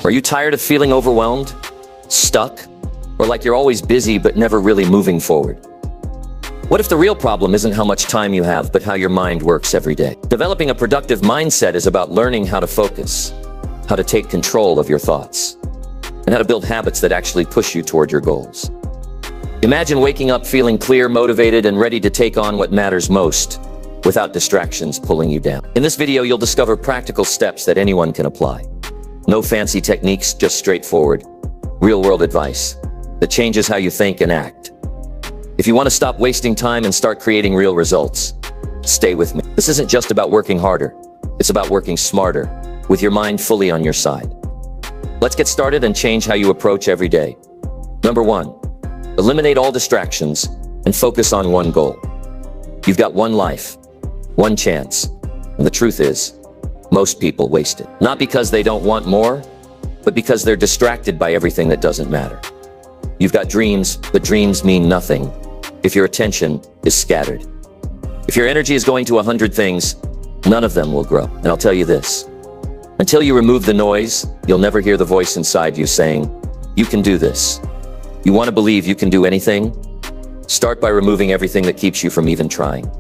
Are you tired of feeling overwhelmed, stuck, or like you're always busy but never really moving forward? What if the real problem isn't how much time you have, but how your mind works every day? Developing a productive mindset is about learning how to focus, how to take control of your thoughts, and how to build habits that actually push you toward your goals. Imagine waking up feeling clear, motivated, and ready to take on what matters most without distractions pulling you down. In this video, you'll discover practical steps that anyone can apply. No fancy techniques, just straightforward, real-world advice that changes how you think and act. If you want to stop wasting time and start creating real results, stay with me. This isn't just about working harder. It's about working smarter, with your mind fully on your side. Let's get started and change how you approach every day. Number 1, eliminate all distractions and focus on one goal. You've got one life, one chance, and the truth is, most people waste it. Not because they don't want more, but because they're distracted by everything that doesn't matter. You've got dreams, but dreams mean nothing if your attention is scattered. If your energy is going to 100 things, none of them will grow. And I'll tell you this, until you remove the noise, you'll never hear the voice inside you saying, you can do this. You want to believe you can do anything? Start by removing everything that keeps you from even trying.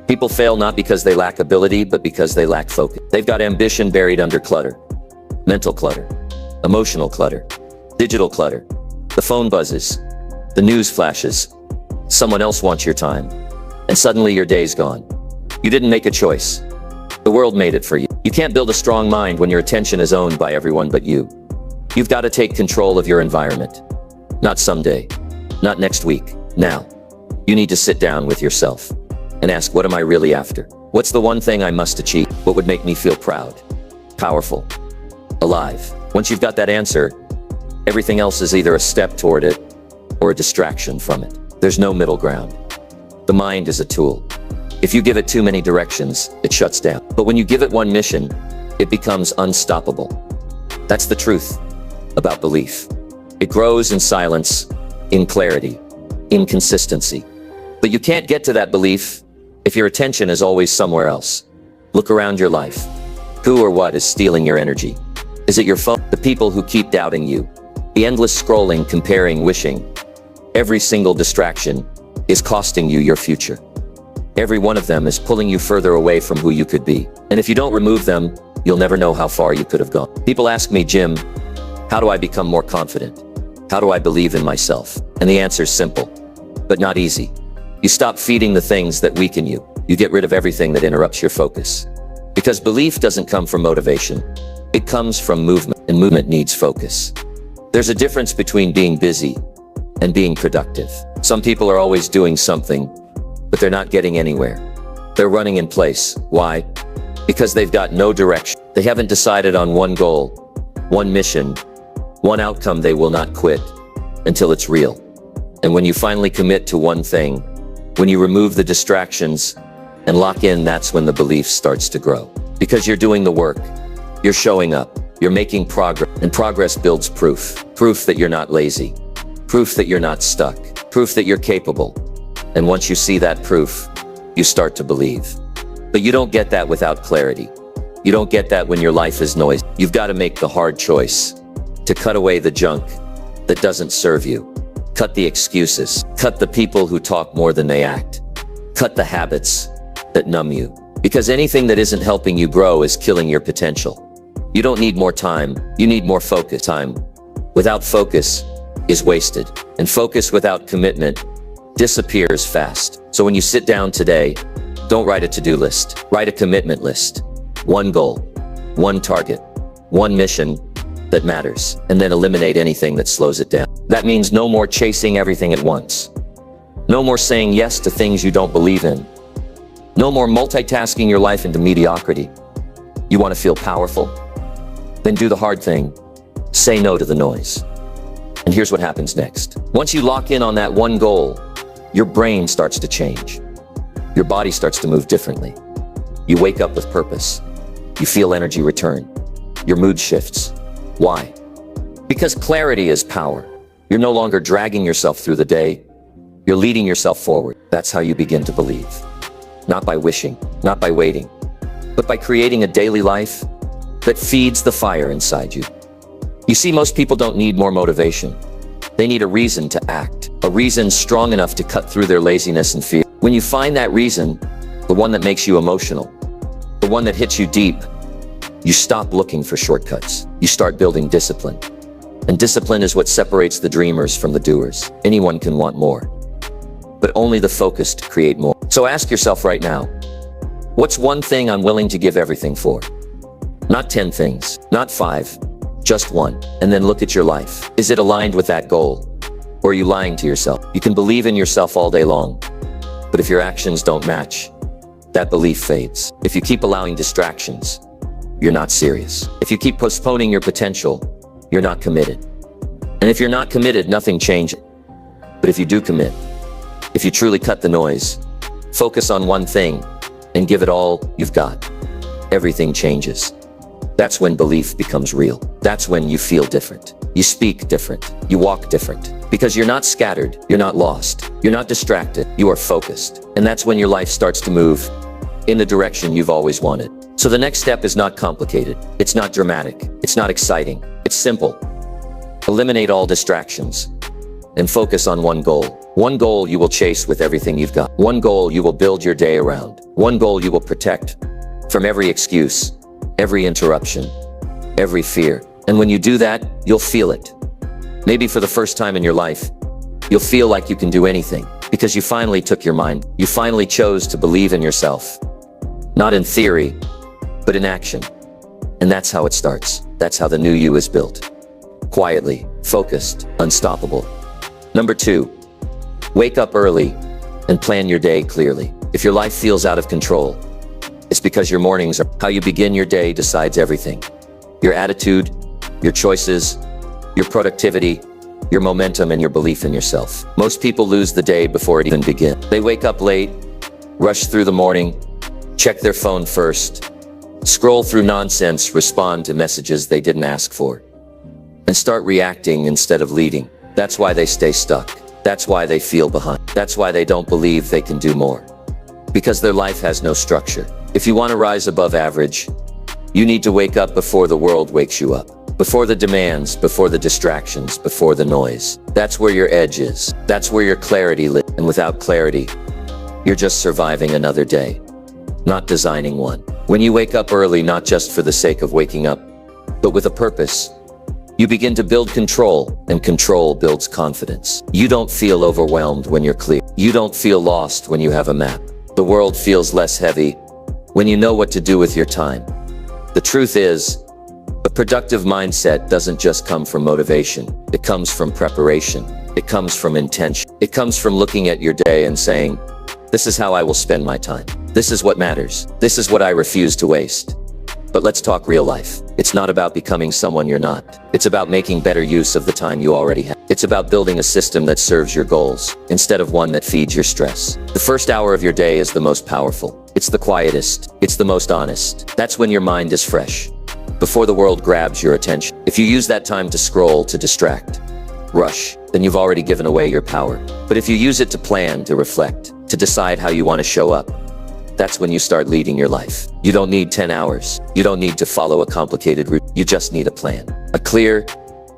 People fail not because they lack ability, but because they lack focus. They've got ambition buried under clutter, mental clutter, emotional clutter, digital clutter, the phone buzzes, the news flashes, someone else wants your time, and suddenly your day's gone. You didn't make a choice. The world made it for you. You can't build a strong mind when your attention is owned by everyone but you. You've got to take control of your environment. Not someday, not next week, now. You need to sit down with yourself and ask, what am I really after? What's the one thing I must achieve? What would make me feel proud, powerful, alive? Once you've got that answer, everything else is either a step toward it or a distraction from it. There's no middle ground. The mind is a tool. If you give it too many directions, it shuts down. But when you give it one mission, it becomes unstoppable. That's the truth about belief. It grows in silence, in clarity, in consistency. But you can't get to that belief if your attention is always somewhere else. Look around your life. Who or what is stealing your energy? Is it your phone? The people who keep doubting you? The endless scrolling, comparing, wishing? Every single distraction is costing you your future. Every one of them is pulling you further away from who you could be. And if you don't remove them, you'll never know how far you could have gone. People ask me, Jim, how do I become more confident? How do I believe in myself? And the answer is simple, but not easy. You stop feeding the things that weaken you. You get rid of everything that interrupts your focus. Because belief doesn't come from motivation. It comes from movement, and movement needs focus. There's a difference between being busy and being productive. Some people are always doing something, but they're not getting anywhere. They're running in place. Why? Because they've got no direction. They haven't decided on one goal, one mission, one outcome. They will not quit until it's real. And when you finally commit to one thing, when you remove the distractions and lock in, that's when the belief starts to grow. Because you're doing the work, you're showing up, you're making progress, and progress builds proof. Proof that you're not lazy, proof that you're not stuck, proof that you're capable. And once you see that proof, you start to believe. But you don't get that without clarity. You don't get that when your life is noisy. You've got to make the hard choice to cut away the junk that doesn't serve you. Cut the excuses. Cut the people who talk more than they act. Cut the habits that numb you. Because anything that isn't helping you grow is killing your potential. You don't need more time. You need more focus. Time without focus is wasted. And focus without commitment disappears fast. So when you sit down today, don't write a to-do list. Write a commitment list. One goal, one target, one mission that matters, and then eliminate anything that slows it down. That means no more chasing everything at once. No more saying yes to things you don't believe in. No more multitasking your life into mediocrity. You want to feel powerful? Then do the hard thing. Say no to the noise. And here's what happens next. Once you lock in on that one goal, your brain starts to change. Your body starts to move differently. You wake up with purpose. You feel energy return. Your mood shifts. Why? Because clarity is power. You're no longer dragging yourself through the day. You're leading yourself forward. That's how you begin to believe. Not by wishing, not by waiting, but by creating a daily life that feeds the fire inside you. You see, most people don't need more motivation. They need a reason to act, a reason strong enough to cut through their laziness and fear. When you find that reason, the one that makes you emotional, the one that hits you deep, you stop looking for shortcuts. You start building discipline. And discipline is what separates the dreamers from the doers. Anyone can want more, but only the focused create more. So ask yourself right now, what's one thing I'm willing to give everything for? Not 10 things, not 5, just one. And then look at your life. Is it aligned with that goal? Or are you lying to yourself? You can believe in yourself all day long, but if your actions don't match, that belief fades. If you keep allowing distractions, you're not serious. If you keep postponing your potential, you're not committed. And if you're not committed, nothing changes. But if you do commit, if you truly cut the noise, focus on one thing, and give it all you've got, everything changes. That's when belief becomes real. That's when you feel different. You speak different. You walk different. Because you're not scattered. You're not lost. You're not distracted. You are focused. And that's when your life starts to move in the direction you've always wanted. So the next step is not complicated. It's not dramatic. It's not exciting. It's simple. Eliminate all distractions and focus on one goal. One goal you will chase with everything you've got. One goal you will build your day around. One goal you will protect from every excuse, every interruption, every fear. And when you do that, you'll feel it. Maybe for the first time in your life, you'll feel like you can do anything because you finally took your mind. You finally chose to believe in yourself. Not in theory, but in action. And that's how it starts. That's how the new you is built. Quietly, focused, unstoppable. Number 2, wake up early and plan your day clearly. If your life feels out of control, it's because your mornings are how you begin your day decides everything. Your attitude, your choices, your productivity, your momentum, and your belief in yourself. Most people lose the day before it even begins. They wake up late, rush through the morning, check their phone first, scroll through nonsense, respond to messages they didn't ask for, and start reacting instead of leading. That's why they stay stuck. That's why they feel behind. That's why they don't believe they can do more. Because their life has no structure. If you want to rise above average, you need to wake up before the world wakes you up. Before the demands, before the distractions, before the noise. That's where your edge is. That's where your clarity lives. And without clarity, you're just surviving another day, not designing one. When you wake up early, not just for the sake of waking up, but with a purpose, you begin to build control, and control builds confidence. You don't feel overwhelmed when you're clear. You don't feel lost when you have a map. The world feels less heavy when you know what to do with your time. The truth is, a productive mindset doesn't just come from motivation. It comes from preparation. It comes from intention. It comes from looking at your day and saying, this is how I will spend my time. This is what matters. This is what I refuse to waste. But let's talk real life. It's not about becoming someone you're not. It's about making better use of the time you already have. It's about building a system that serves your goals, instead of one that feeds your stress. The first hour of your day is the most powerful. It's the quietest. It's the most honest. That's when your mind is fresh, before the world grabs your attention. If you use that time to scroll, to distract, rush, then you've already given away your power. But if you use it to plan, to reflect, to decide how you want to show up, that's when you start leading your life. You don't need 10 hours. You don't need to follow a complicated route. You just need a plan. A clear,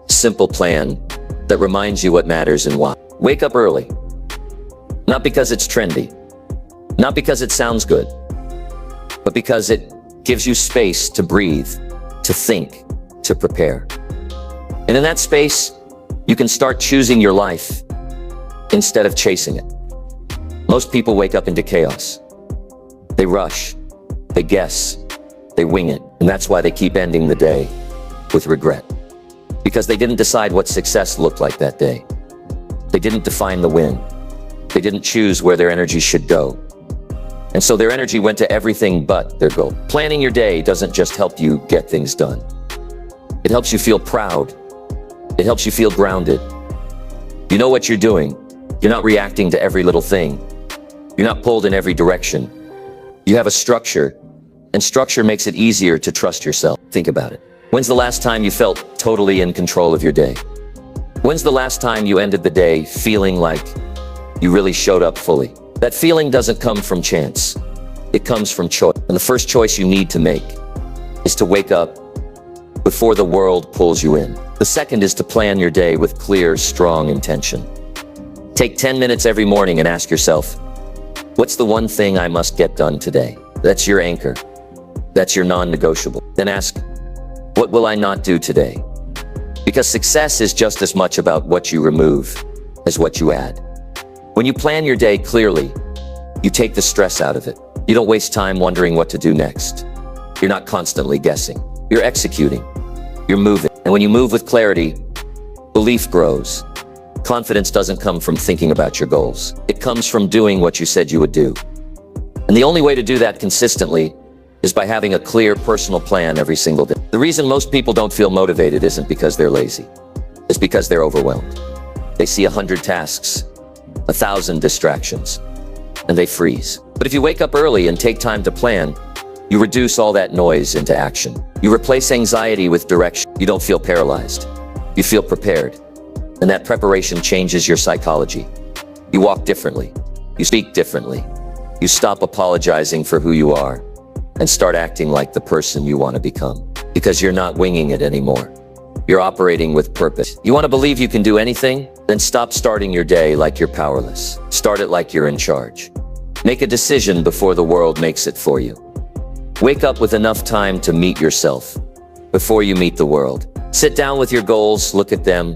simple plan that reminds you what matters and why. Wake up early. Not because it's trendy. Not because it sounds good. But because it gives you space to breathe, to think, to prepare. And in that space, you can start choosing your life instead of chasing it. Most people wake up into chaos. They rush, they guess, they wing it. And that's why they keep ending the day with regret. Because they didn't decide what success looked like that day. They didn't define the win. They didn't choose where their energy should go. And so their energy went to everything but their goal. Planning your day doesn't just help you get things done. It helps you feel proud. It helps you feel grounded. You know what you're doing. You're not reacting to every little thing. You're not pulled in every direction. You have a structure, and structure makes it easier to trust yourself. Think about it. When's the last time you felt totally in control of your day? When's the last time you ended the day feeling like you really showed up fully? That feeling doesn't come from chance. It comes from choice. And the first choice you need to make is to wake up before the world pulls you in. The second is to plan your day with clear, strong intention. Take 10 minutes every morning and ask yourself, what's the one thing I must get done today? That's your anchor. That's your non-negotiable. Then ask, what will I not do today? Because success is just as much about what you remove as what you add. When you plan your day clearly, you take the stress out of it. You don't waste time wondering what to do next. You're not constantly guessing. You're executing. You're moving. And when you move with clarity, belief grows. Confidence doesn't come from thinking about your goals. It comes from doing what you said you would do. And the only way to do that consistently is by having a clear personal plan every single day. The reason most people don't feel motivated isn't because they're lazy. It's because they're overwhelmed. They see 100 tasks, 1,000 distractions, and they freeze. But if you wake up early and take time to plan, you reduce all that noise into action. You replace anxiety with direction. You don't feel paralyzed. You feel prepared. And that preparation changes your psychology. You walk differently. You speak differently. You stop apologizing for who you are and start acting like the person you want to become. Because you're not winging it anymore. You're operating with purpose. You want to believe you can do anything? Then stop starting your day like you're powerless. Start it like you're in charge. Make a decision before the world makes it for you. Wake up with enough time to meet yourself before you meet the world. Sit down with your goals, look at them,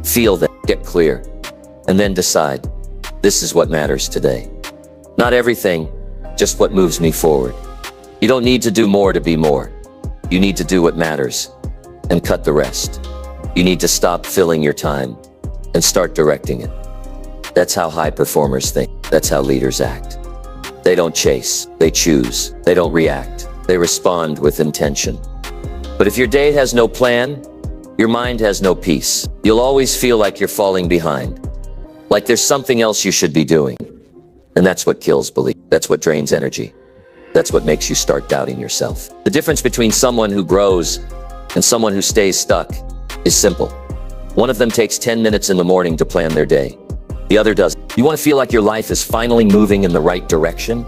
feel them, get clear, and then decide, this is what matters today. Not everything, just what moves me forward. You don't need to do more to be more. You need to do what matters and cut the rest. You need to stop filling your time and start directing it. That's how high performers think. That's how leaders act. They don't chase, they choose. They don't react, they respond with intention. But if your day has no plan, your mind has no peace. You'll always feel like you're falling behind, like there's something else you should be doing. And that's what kills belief. That's what drains energy. That's what makes you start doubting yourself. The difference between someone who grows and someone who stays stuck is simple. One of them takes 10 minutes in the morning to plan their day. The other doesn't. You want to feel like your life is finally moving in the right direction?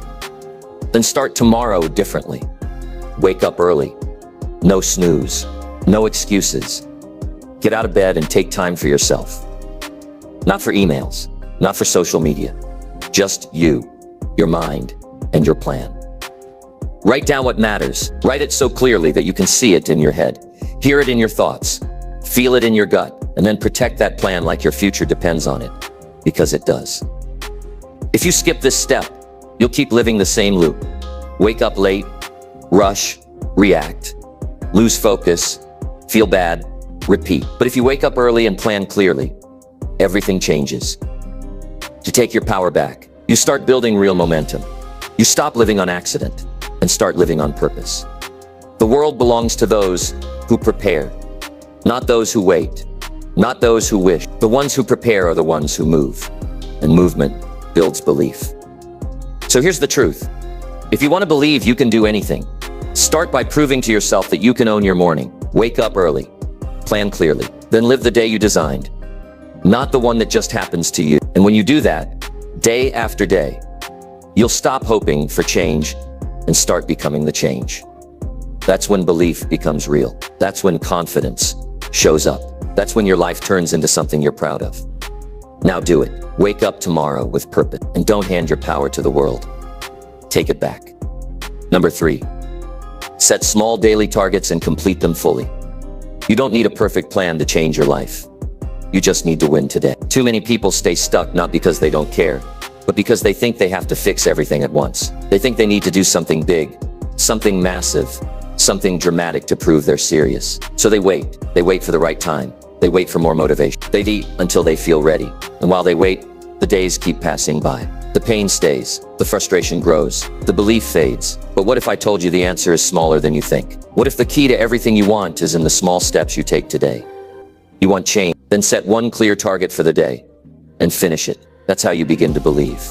Then start tomorrow differently. Wake up early. No snooze. No excuses. Get out of bed and take time for yourself. Not for emails, not for social media. Just you, your mind, and your plan. Write down what matters. Write it so clearly that you can see it in your head, hear it in your thoughts, feel it in your gut, and then protect that plan like your future depends on it, because it does. If you skip this step, you'll keep living the same loop. Wake up late, rush, react, lose focus, feel bad, repeat. But if you wake up early and plan clearly, everything changes. You take your power back. You start building real momentum. You stop living on accident and start living on purpose. The world belongs to those who prepare, not those who wait, not those who wish. The ones who prepare are the ones who move, and movement builds belief. So here's the truth. If you want to believe you can do anything, start by proving to yourself that you can own your morning. Wake up early, plan clearly, then live the day you designed, not the one that just happens to you. And when you do that, day after day, you'll stop hoping for change and start becoming the change. That's when belief becomes real. That's when confidence shows up. That's when your life turns into something you're proud of. Now do it. Wake up tomorrow with purpose and don't hand your power to the world. Take it back. Number 3, set small daily targets and complete them fully. You don't need a perfect plan to change your life. You just need to win today. Too many people stay stuck not because they don't care, but because they think they have to fix everything at once. They think they need to do something big, something massive, something dramatic to prove they're serious. So they wait. They wait for the right time. They wait for more motivation. They eat until they feel ready. And while they wait, the days keep passing by. The pain stays. The frustration grows. The belief fades. But what if I told you the answer is smaller than you think? What if the key to everything you want is in the small steps you take today? You want change? Then set one clear target for the day and finish it. That's how you begin to believe.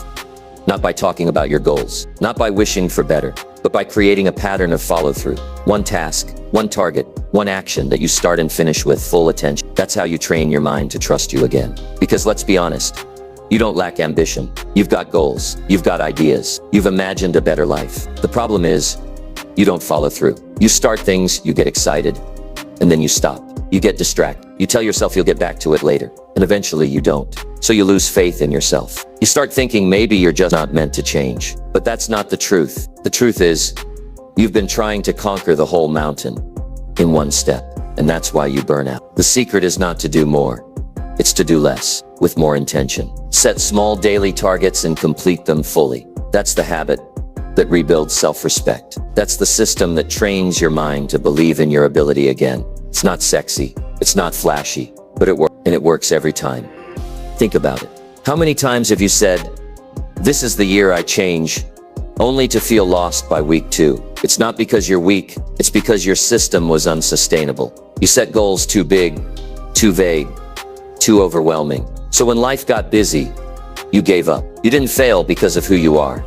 Not by talking about your goals, not by wishing for better, but by creating a pattern of follow-through. One task, one target, one action that you start and finish with full attention. That's how you train your mind to trust you again. Because let's be honest, you don't lack ambition. You've got goals. You've got ideas. You've imagined a better life. The problem is, you don't follow through. You start things, you get excited, and then you stop. You get distracted. You tell yourself you'll get back to it later, and eventually you don't. So you lose faith in yourself. You start thinking maybe you're just not meant to change. But that's not the truth. The truth is, you've been trying to conquer the whole mountain in one step, and that's why you burn out. The secret is not to do more. It's to do less, with more intention. Set small daily targets and complete them fully. That's the habit that rebuilds self-respect. That's the system that trains your mind to believe in your ability again. It's not sexy, it's not flashy, but it works, and it works every time. Think about it. How many times have you said, "This is the year I change," only to feel lost by week 2? It's not because you're weak, it's because your system was unsustainable. You set goals too big, too vague, too overwhelming. So when life got busy, you gave up. You didn't fail because of who you are.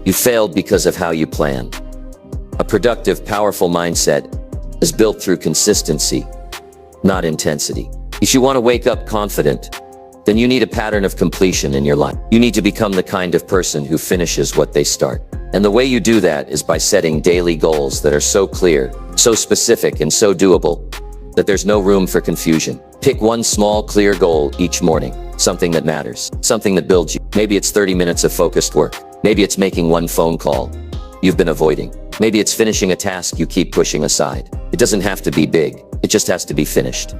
You failed because of how you planned. A productive, powerful mindset is built through consistency, not intensity. If you want to wake up confident, then you need a pattern of completion in your life. You need to become the kind of person who finishes what they start. And the way you do that is by setting daily goals that are so clear, so specific, and so doable that there's no room for confusion. Pick one small, clear goal each morning, something that matters, something that builds you. Maybe it's 30 minutes of focused work. Maybe it's making one phone call you've been avoiding. Maybe it's finishing a task you keep pushing aside. It doesn't have to be big, it just has to be finished.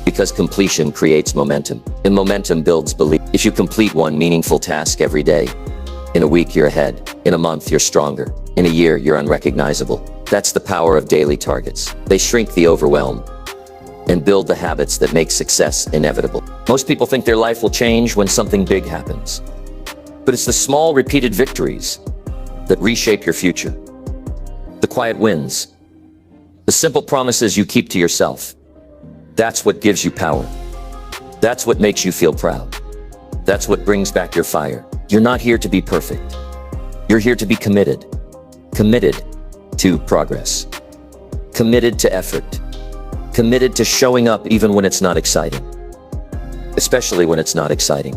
Because completion creates momentum, and momentum builds belief. If you complete one meaningful task every day, in a week you're ahead, in a month you're stronger, in a year you're unrecognizable. That's the power of daily targets. They shrink the overwhelm and build the habits that make success inevitable. Most people think their life will change when something big happens. But it's the small, repeated victories that reshape your future. The quiet wins. The simple promises you keep to yourself. That's what gives you power. That's what makes you feel proud. That's what brings back your fire. You're not here to be perfect. You're here to be committed. Committed to progress. Committed to effort. Committed to showing up even when it's not exciting. Especially when it's not exciting.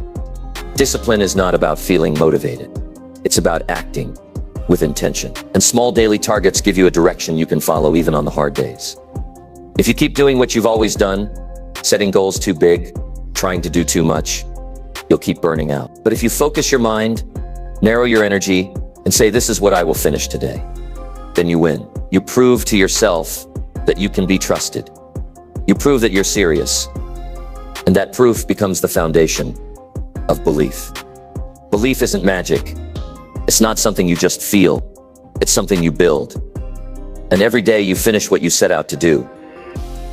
Discipline is not about feeling motivated. It's about acting with intention. And small daily targets give you a direction you can follow even on the hard days. If you keep doing what you've always done, setting goals too big, trying to do too much, you'll keep burning out. But if you focus your mind, narrow your energy, and say, "This is what I will finish today," then you win. You prove to yourself that you can be trusted. You prove that you're serious. And that proof becomes the foundation of belief. Belief isn't magic. It's not something you just feel. It's something you build. And every day you finish what you set out to do,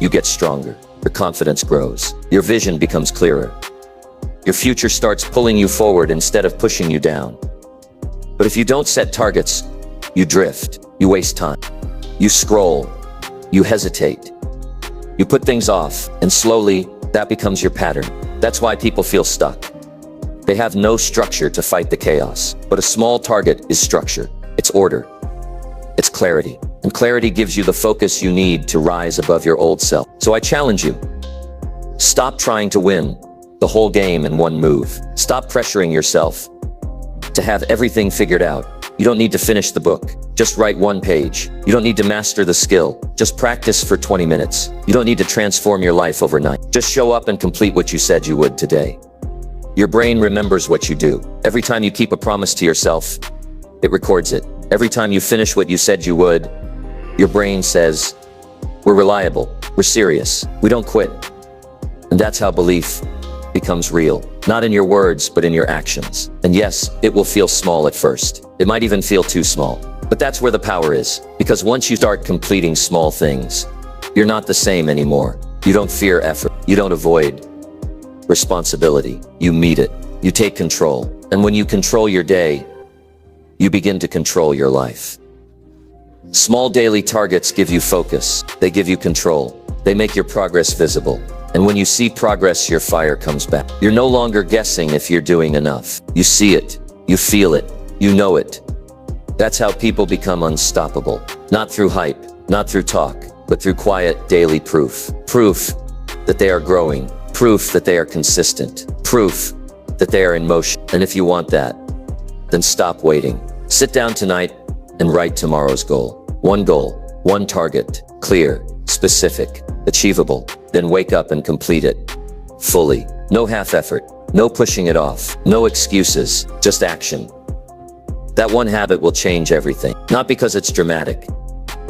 you get stronger. Your confidence grows. Your vision becomes clearer. Your future starts pulling you forward instead of pushing you down. But if you don't set targets, you drift. You waste time. You scroll. You hesitate. You put things off, and slowly, that becomes your pattern. That's why people feel stuck. They have no structure to fight the chaos. But a small target is structure. It's order. It's clarity. And clarity gives you the focus you need to rise above your old self. So I challenge you. Stop trying to win the whole game in one move. Stop pressuring yourself to have everything figured out. You don't need to finish the book. Just write one page. You don't need to master the skill. Just practice for 20 minutes. You don't need to transform your life overnight. Just show up and complete what you said you would today. Your brain remembers what you do. Every time you keep a promise to yourself, it records it. Every time you finish what you said you would, your brain says, "We're reliable. We're serious. We don't quit." And that's how belief becomes real. Not in your words, but in your actions. And yes, it will feel small at first. It might even feel too small. But that's where the power is. Because once you start completing small things, you're not the same anymore. You don't fear effort. You don't avoid responsibility. You meet it. You take control. And when you control your day, you begin to control your life. Small daily targets give you focus. They give you control. They make your progress visible. And when you see progress, your fire comes back. You're no longer guessing if you're doing enough. You see it. You feel it. You know it. That's how people become unstoppable. Not through hype, not through talk, but through quiet daily proof. Proof that they are growing. Proof that they are consistent. Proof that they are in motion. And if you want that, then stop waiting. Sit down tonight and write tomorrow's goal. One target, clear, specific, achievable, then wake up and complete it. Fully. No half effort. No pushing it off. No excuses. Just action. That one habit will change everything. Not because it's dramatic,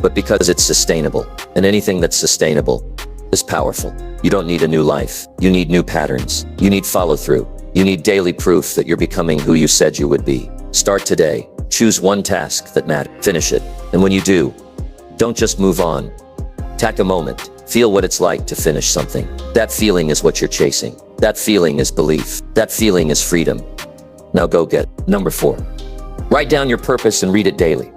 but because it's sustainable. And anything that's sustainable is powerful. You don't need a new life. You need new patterns. You need follow-through. You need daily proof that you're becoming who you said you would be. Start today. Choose one task that matters. Finish it. And when you do, don't just move on. Take a moment. Feel what it's like to finish something. That feeling is what you're chasing. That feeling is belief. That feeling is freedom. Now go get it. Number 4. Write down your purpose and read it daily.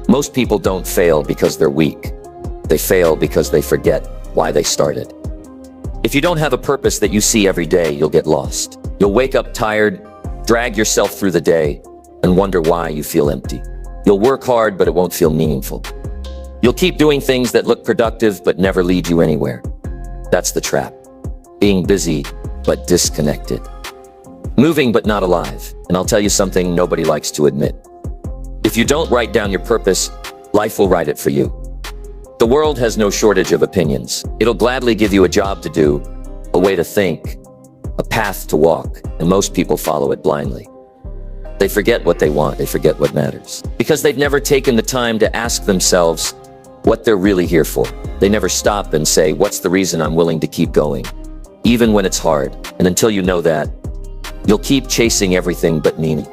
Most people don't fail because they're weak. They fail because they forget why they started. If you don't have a purpose that you see every day, you'll get lost. You'll wake up tired, drag yourself through the day, and wonder why you feel empty. You'll work hard, but it won't feel meaningful. You'll keep doing things that look productive, but never lead you anywhere. That's the trap. Being busy, but disconnected. Moving, but not alive. And I'll tell you something nobody likes to admit. If you don't write down your purpose, life will write it for you. The world has no shortage of opinions. It'll gladly give you a job to do, a way to think, a path to walk, and most people follow it blindly. They forget what they want, they forget what matters. Because they've never taken the time to ask themselves what they're really here for. They never stop and say, what's the reason I'm willing to keep going? Even when it's hard. And until you know that, you'll keep chasing everything but meaning.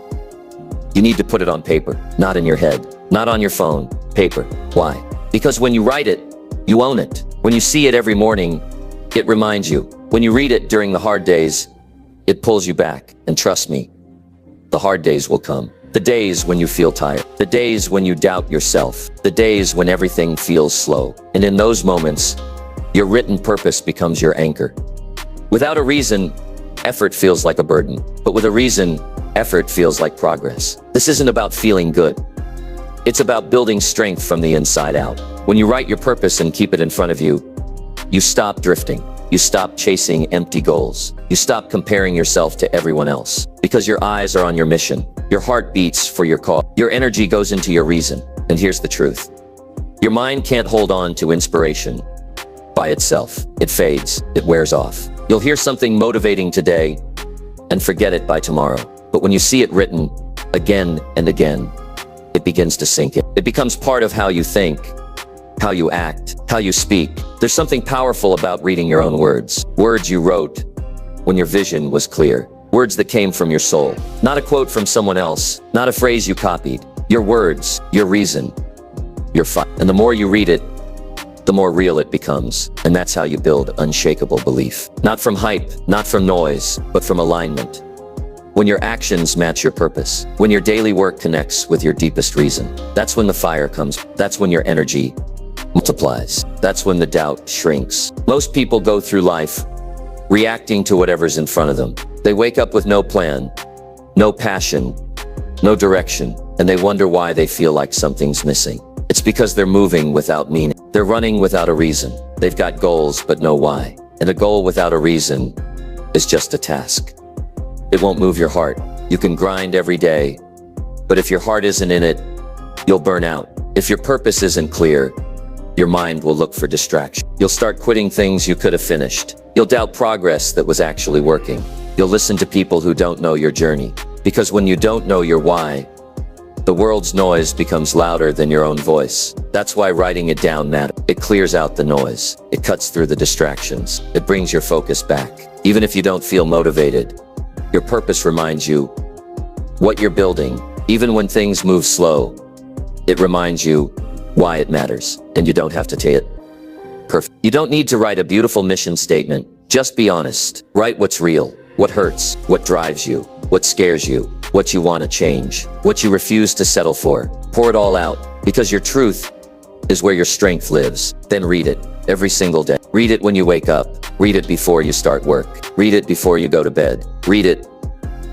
You need to put it on paper, not in your head, not on your phone. Paper. Why? Because when you write it, you own it. When you see it every morning, it reminds you. When you read it during the hard days, it pulls you back. And trust me, the hard days will come. The days when you feel tired. The days when you doubt yourself. The days when everything feels slow. And in those moments, your written purpose becomes your anchor. Without a reason, effort feels like a burden. But with a reason, effort feels like progress. This isn't about feeling good. It's about building strength from the inside out. When you write your purpose and keep it in front of you, you stop drifting. You stop chasing empty goals. You stop comparing yourself to everyone else. Because your eyes are on your mission. Your heart beats for your cause. Your energy goes into your reason. And here's the truth. Your mind can't hold on to inspiration by itself. It fades. It wears off. You'll hear something motivating today and forget it by tomorrow. But when you see it written again and again, it begins to sink in. It becomes part of how you think, how you act, how you speak. There's something powerful about reading your own words. Words you wrote when your vision was clear. Words that came from your soul. Not a quote from someone else. Not a phrase you copied. Your words, your reason, your fight. And the more you read it, the more real it becomes. And that's how you build unshakable belief. Not from hype, not from noise, but from alignment. When your actions match your purpose. When your daily work connects with your deepest reason. That's when the fire comes. That's when your energy multiplies. That's when the doubt shrinks. Most people go through life reacting to whatever's in front of them. They wake up with no plan, no passion, no direction, and they wonder why they feel like something's missing. It's because they're moving without meaning. They're running without a reason. They've got goals, but no why. And a goal without a reason is just a task. It won't move your heart. You can grind every day, but if your heart isn't in it, you'll burn out. If your purpose isn't clear, your mind will look for distraction. You'll start quitting things you could have finished. You'll doubt progress that was actually working. You'll listen to people who don't know your journey. Because when you don't know your why, the world's noise becomes louder than your own voice. That's why writing it down matters. It clears out the noise. It cuts through the distractions. It brings your focus back. Even if you don't feel motivated, your purpose reminds you what you're building. Even when things move slow, it reminds you why it matters. And you don't have to take it perfect. You don't need to write a beautiful mission statement. Just be honest. Write what's real, what hurts, what drives you, what scares you, what you want to change, what you refuse to settle for. Pour it all out, because your truth is where your strength lives. Then read it every single day. Read it when you wake up. Read it before you start work. Read it before you go to bed. Read it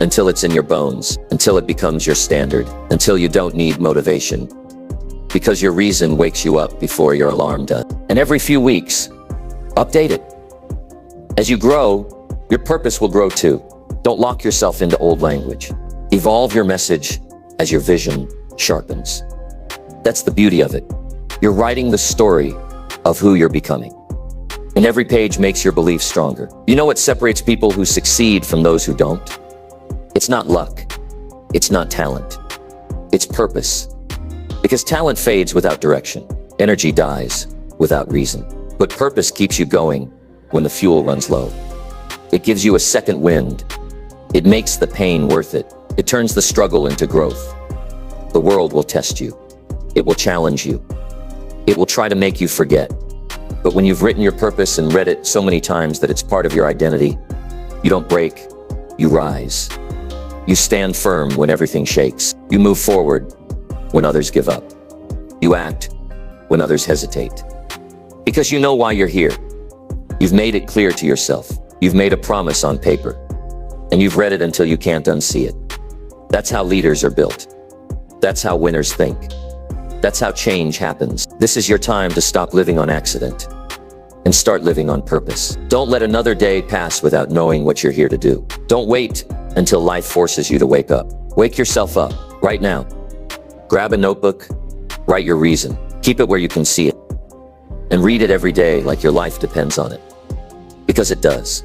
until it's in your bones, until it becomes your standard, until you don't need motivation. Because your reason wakes you up before your alarm does. And every few weeks, update it. As you grow, your purpose will grow too. Don't lock yourself into old language. Evolve your message as your vision sharpens. That's the beauty of it. You're writing the story of who you're becoming. And every page makes your belief stronger. You know what separates people who succeed from those who don't? It's not luck. It's not talent. It's purpose. Because talent fades without direction. Energy dies without reason. But purpose keeps you going when the fuel runs low. It gives you a second wind. It makes the pain worth it. It turns the struggle into growth. The world will test you. It will challenge you. It will try to make you forget. But when you've written your purpose and read it so many times that it's part of your identity, you don't break, you rise. You stand firm when everything shakes. You move forward when others give up. You act when others hesitate. Because you know why you're here. You've made it clear to yourself. You've made a promise on paper. And you've read it until you can't unsee it. That's how leaders are built. That's how winners think. That's how change happens. This is your time to stop living on accident and start living on purpose. Don't let another day pass without knowing what you're here to do. Don't wait until life forces you to wake up. Wake yourself up right now. Grab a notebook, write your reason. Keep it where you can see it. And read it every day like your life depends on it. Because it does.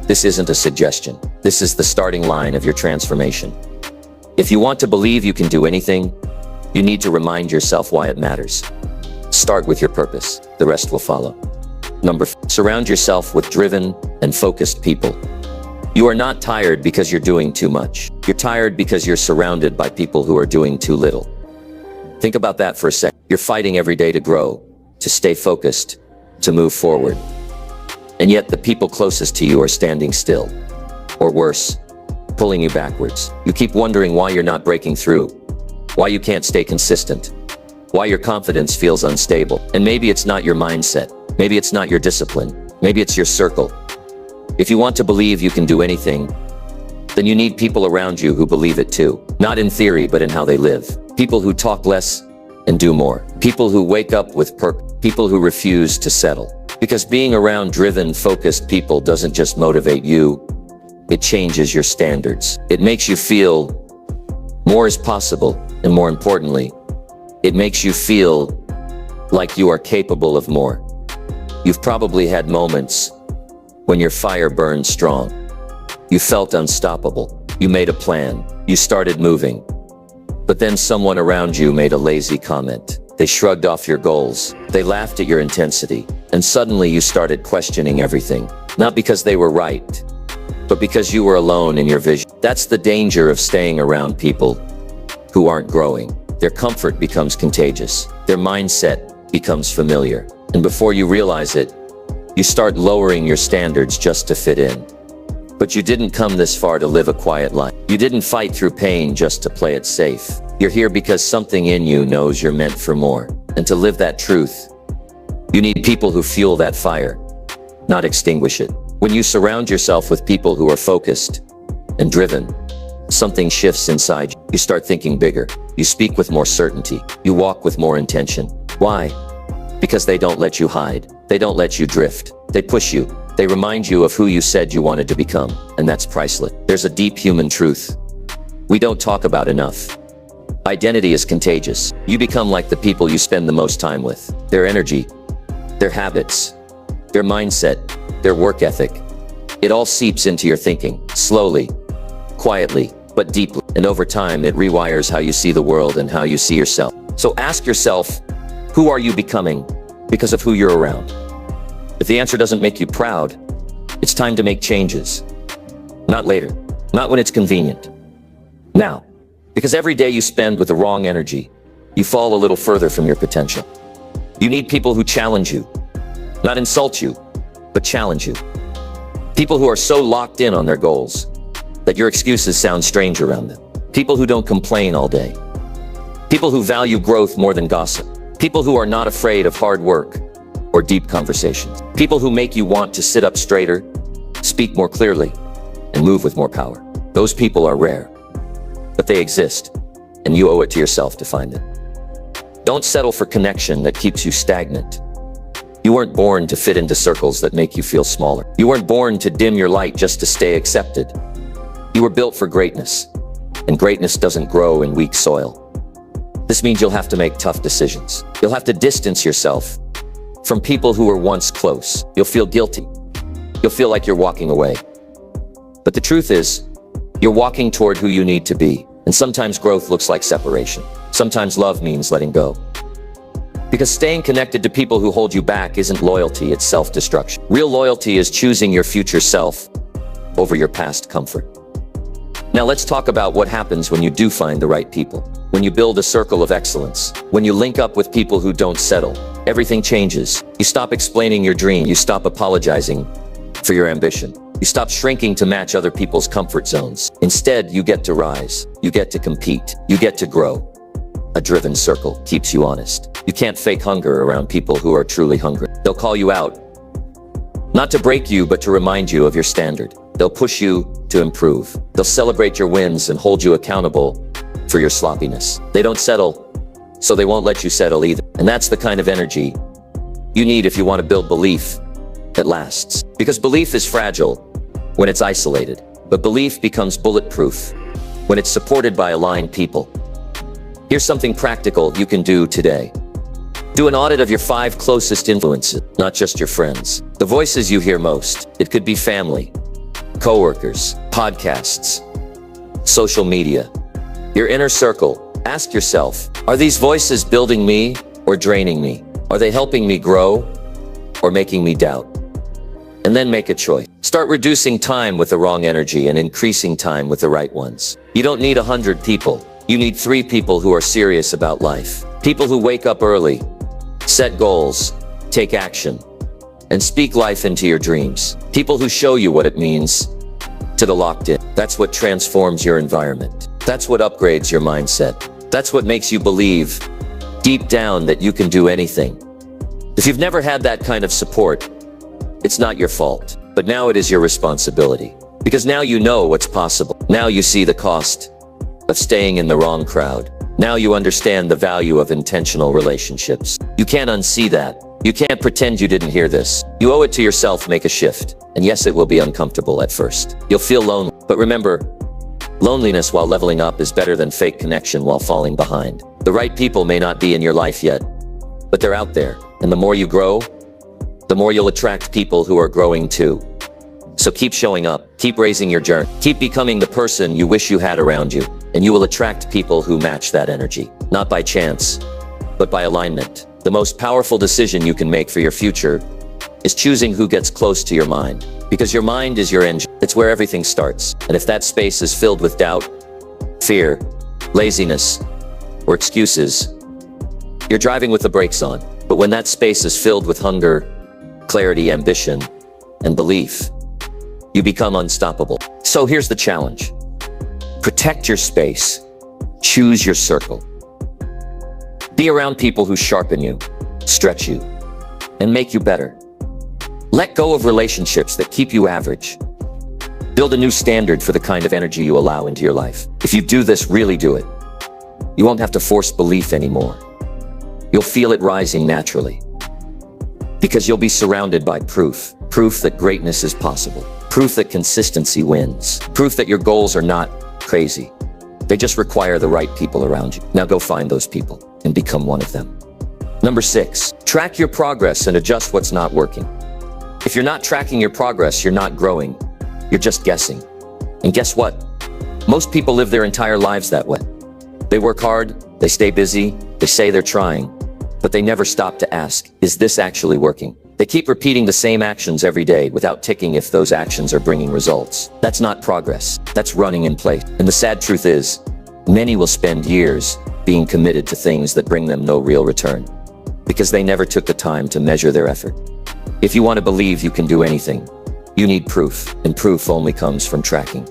This isn't a suggestion. This is the starting line of your transformation. If you want to believe you can do anything, you need to remind yourself why it matters. Start with your purpose. The rest will follow. Number 4, surround yourself with driven and focused people. You are not tired because you're doing too much. You're tired because you're surrounded by people who are doing too little. Think about that for a sec. You're fighting every day to grow, to stay focused, to move forward. And yet the people closest to you are standing still. Or worse, pulling you backwards. You keep wondering why you're not breaking through, why you can't stay consistent, why your confidence feels unstable. And maybe it's not your mindset. Maybe it's not your discipline. Maybe it's your circle. If you want to believe you can do anything, then you need people around you who believe it too. Not in theory, but in how they live. People who talk less and do more. People who wake up with purpose. People who refuse to settle. Because being around driven, focused people doesn't just motivate you, it changes your standards. It makes you feel more is possible, and more importantly, it makes you feel like you are capable of more. You've probably had moments when your fire burned strong. You felt unstoppable. You made a plan. You started moving. But then someone around you made a lazy comment. They shrugged off your goals. They laughed at your intensity. And suddenly you started questioning everything. Not because they were right, but because you were alone in your vision. That's the danger of staying around people who aren't growing. Their comfort becomes contagious. Their mindset becomes familiar. And before you realize it, you start lowering your standards just to fit in. But you didn't come this far to live a quiet life. You didn't fight through pain just to play it safe. You're here because something in you knows you're meant for more. And to live that truth, you need people who fuel that fire, not extinguish it. When you surround yourself with people who are focused and driven, something shifts inside you. You start thinking bigger. You speak with more certainty. You walk with more intention. Why? Because they don't let you hide. They don't let you drift. They push you. They remind you of who you said you wanted to become. And that's priceless. There's a deep human truth we don't talk about enough. Identity is contagious. You become like the people you spend the most time with. Their energy, their habits, their mindset, their work ethic. It all seeps into your thinking, slowly, quietly, but deeply. And over time, it rewires how you see the world and how you see yourself. So ask yourself, who are you becoming because of who you're around? If the answer doesn't make you proud, it's time to make changes. Not later, not when it's convenient. Now, because every day you spend with the wrong energy, you fall a little further from your potential. You need people who challenge you, not insult you, but challenge you. People who are so locked in on their goals that your excuses sound strange around them. People who don't complain all day. People who value growth more than gossip. People who are not afraid of hard work or deep conversations. People who make you want to sit up straighter, speak more clearly, and move with more power. Those people are rare, but they exist, and you owe it to yourself to find them. Don't settle for connection that keeps you stagnant. You weren't born to fit into circles that make you feel smaller. You weren't born to dim your light just to stay accepted. You were built for greatness, and greatness doesn't grow in weak soil. This means you'll have to make tough decisions. You'll have to distance yourself from people who were once close. You'll feel guilty. You'll feel like you're walking away. But the truth is, you're walking toward who you need to be. And sometimes growth looks like separation. Sometimes love means letting go. Because staying connected to people who hold you back isn't loyalty, it's self-destruction. Real loyalty is choosing your future self over your past comfort. Now let's talk about what happens when you do find the right people. When you build a circle of excellence. When you link up with people who don't settle. Everything changes. You stop explaining your dream. You stop apologizing for your ambition. You stop shrinking to match other people's comfort zones. Instead, you get to rise. You get to compete. You get to grow. A driven circle keeps you honest. You can't fake hunger around people who are truly hungry. They'll call you out, not to break you, but to remind you of your standard. They'll push you to improve. They'll celebrate your wins and hold you accountable for your sloppiness. They don't settle, so they won't let you settle either. And that's the kind of energy you need if you want to build belief that lasts. Because belief is fragile when it's isolated, but belief becomes bulletproof when it's supported by aligned people. Here's something practical you can do today. Do an audit of your 5 closest influences, not just your friends. The voices you hear most. It could be family, coworkers, podcasts, social media, your inner circle. Ask yourself, are these voices building me or draining me? Are they helping me grow or making me doubt? And then make a choice. Start reducing time with the wrong energy and increasing time with the right ones. You don't need 100 people. You need 3 people who are serious about life. People who wake up early, set goals, take action, and speak life into your dreams. People who show you what it means to the locked in. That's what transforms your environment. That's what upgrades your mindset. That's what makes you believe deep down that you can do anything. If you've never had that kind of support, it's not your fault, but now it is your responsibility. Because now you know what's possible. Now you see the cost of staying in the wrong crowd. Now you understand the value of intentional relationships. You can't unsee that. You can't pretend you didn't hear this. You owe it to yourself. Make a shift. And yes, it will be uncomfortable at first. You'll feel lonely. But remember, loneliness while leveling up is better than fake connection while falling behind. The right people may not be in your life yet, but they're out there. And the more you grow, the more you'll attract people who are growing too. So keep showing up, keep raising your journey, keep becoming the person you wish you had around you, and you will attract people who match that energy. Not by chance, but by alignment. The most powerful decision you can make for your future is choosing who gets close to your mind. Because your mind is your engine. It's where everything starts. And if that space is filled with doubt, fear, laziness, or excuses, you're driving with the brakes on. But when that space is filled with hunger, clarity, ambition, and belief, you become unstoppable. So here's the challenge. Protect your space. Choose your circle. Be around people who sharpen you, stretch you, and make you better. Let go of relationships that keep you average. Build a new standard for the kind of energy you allow into your life. If you do this, really do it, you won't have to force belief anymore. You'll feel it rising naturally. Because you'll be surrounded by proof. Proof that greatness is possible. Proof that consistency wins. Proof that your goals are not crazy. They just require the right people around you. Now go find those people and become one of them. Number 6, track your progress and adjust what's not working. If you're not tracking your progress, you're not growing. You're just guessing. And guess what? Most people live their entire lives that way. They work hard, they stay busy, they say they're trying, but they never stop to ask, is this actually working? They keep repeating the same actions every day without ticking if those actions are bringing results. That's not progress. That's running in place. And the sad truth is, many will spend years being committed to things that bring them no real return because they never took the time to measure their effort. If you want to believe you can do anything, you need proof, and proof only comes from tracking.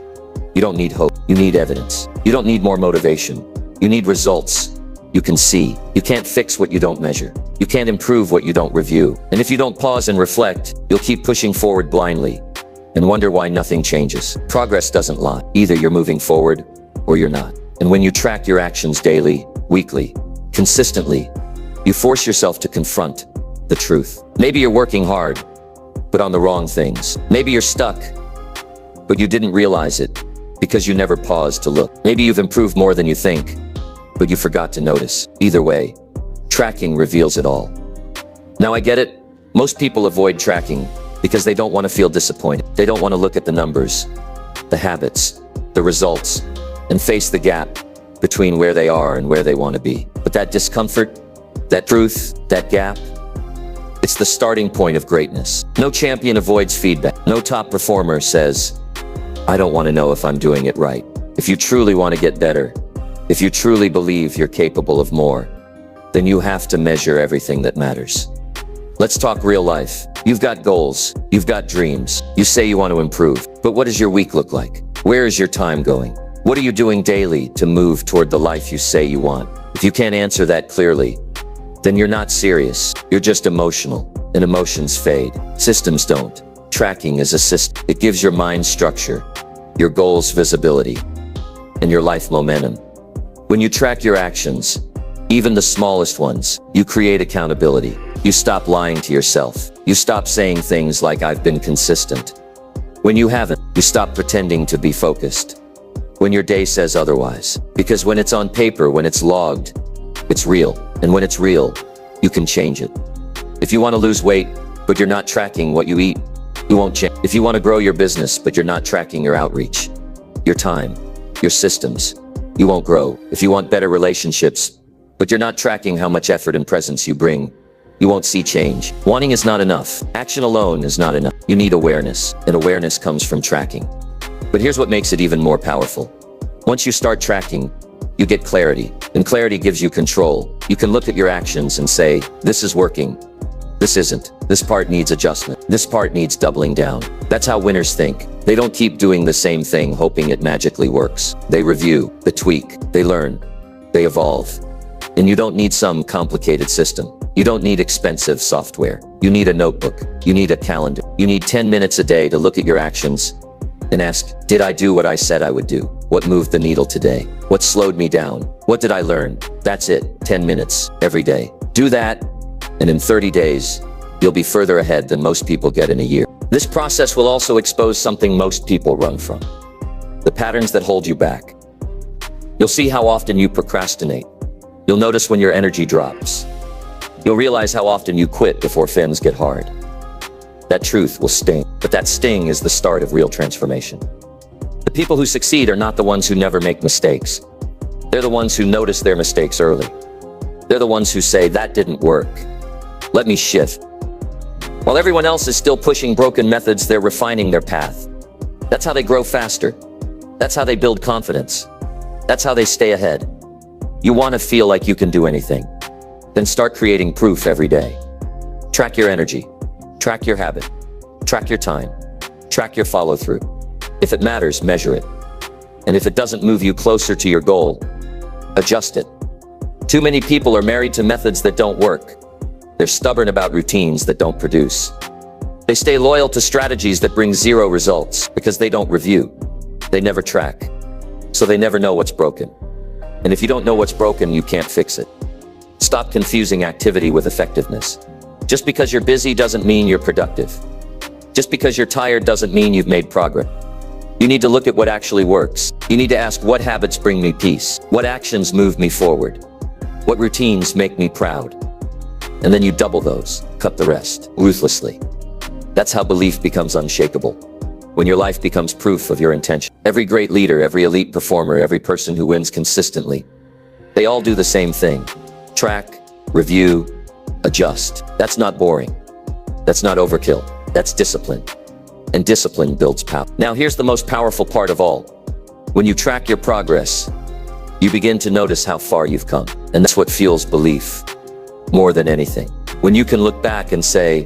You don't need hope. You need evidence. You don't need more motivation. You need results you can see. You can't fix what you don't measure. You can't improve what you don't review. And if you don't pause and reflect, you'll keep pushing forward blindly and wonder why nothing changes. Progress doesn't lie. Either you're moving forward or you're not. And when you track your actions daily, weekly, consistently, you force yourself to confront the truth. Maybe you're working hard, but on the wrong things. Maybe you're stuck, but you didn't realize it because you never paused to look. Maybe you've improved more than you think, but you forgot to notice. Either way, tracking reveals it all. Now I get it. Most people avoid tracking because they don't want to feel disappointed. They don't want to look at the numbers, the habits, the results, and face the gap between where they are and where they want to be. But that discomfort, that truth, that gap, it's the starting point of greatness. No champion avoids feedback. No top performer says, I don't want to know if I'm doing it right. If you truly want to get better, if you truly believe you're capable of more, then you have to measure everything that matters. Let's talk real life. You've got goals, you've got dreams, you say you want to improve, but what does your week look like? Where is your time going? What are you doing daily to move toward the life you say you want? If you can't answer that clearly, then you're not serious. You're just emotional, and emotions fade. Systems don't. Tracking is a system. It gives your mind structure, your goals visibility, and your life momentum. When you track your actions, even the smallest ones, you create accountability. You stop lying to yourself. You stop saying things like, I've been consistent. When you haven't, you stop pretending to be focused when your day says otherwise. Because when it's on paper, when it's logged, it's real. And when it's real, you can change it. If you want to lose weight, but you're not tracking what you eat, you won't change. If you want to grow your business, but you're not tracking your outreach, your time, your systems, you won't grow. If you want better relationships, but you're not tracking how much effort and presence you bring, you won't see change. Wanting is not enough. Action alone is not enough. You need awareness, and awareness comes from tracking. But here's what makes it even more powerful. Once you start tracking, you get clarity, and clarity gives you control. You can look at your actions and say, this is working, this isn't. This part needs adjustment. This part needs doubling down. That's how winners think. They don't keep doing the same thing hoping it magically works. They review, they tweak, they learn, they evolve. And you don't need some complicated system. You don't need expensive software. You need a notebook. You need a calendar. You need 10 minutes a day to look at your actions and ask, did I do what I said I would do? What moved the needle today? What slowed me down? What did I learn? That's it, 10 minutes every day. Do that, and in 30 days, you'll be further ahead than most people get in a year. This process will also expose something most people run from: the patterns that hold you back. You'll see how often you procrastinate. You'll notice when your energy drops. You'll realize how often you quit before things get hard. That truth will sting, but that sting is the start of real transformation. The people who succeed are not the ones who never make mistakes. They're the ones who notice their mistakes early. They're the ones who say, that didn't work. Let me shift. While everyone else is still pushing broken methods, they're refining their path. That's how they grow faster. That's how they build confidence. That's how they stay ahead. You want to feel like you can do anything? Then start creating proof every day. Track your energy. Track your habit. Track your time. Track your follow-through. If it matters, measure it. And if it doesn't move you closer to your goal, adjust it. Too many people are married to methods that don't work. They're stubborn about routines that don't produce. They stay loyal to strategies that bring zero results because they don't review. They never track. So they never know what's broken. And if you don't know what's broken, you can't fix it. Stop confusing activity with effectiveness. Just because you're busy doesn't mean you're productive. Just because you're tired doesn't mean you've made progress. You need to look at what actually works. You need to ask, what habits bring me peace? What actions move me forward? What routines make me proud? And then you double those, cut the rest, ruthlessly. That's how belief becomes unshakable. When your life becomes proof of your intention. Every great leader, every elite performer, every person who wins consistently, they all do the same thing. Track, review, adjust. That's not boring. That's not overkill. That's discipline. And discipline builds power. Now here's the most powerful part of all. When you track your progress, you begin to notice how far you've come. And that's what fuels belief more than anything. When you can look back and say,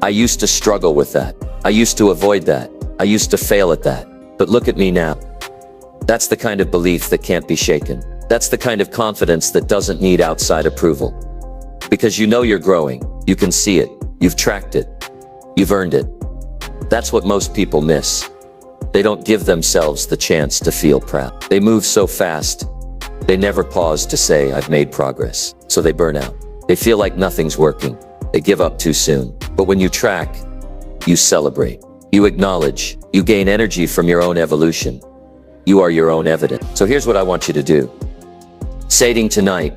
I used to struggle with that. I used to avoid that. I used to fail at that. But look at me now. That's the kind of belief that can't be shaken. That's the kind of confidence that doesn't need outside approval. Because you know you're growing. You can see it. You've tracked it. You've earned it. That's what most people miss. They don't give themselves the chance to feel proud. They move so fast, they never pause to say, I've made progress. So they burn out. They feel like nothing's working. They give up too soon. But when you track, you celebrate. You acknowledge. You gain energy from your own evolution. You are your own evidence. So here's what I want you to do. Saying tonight,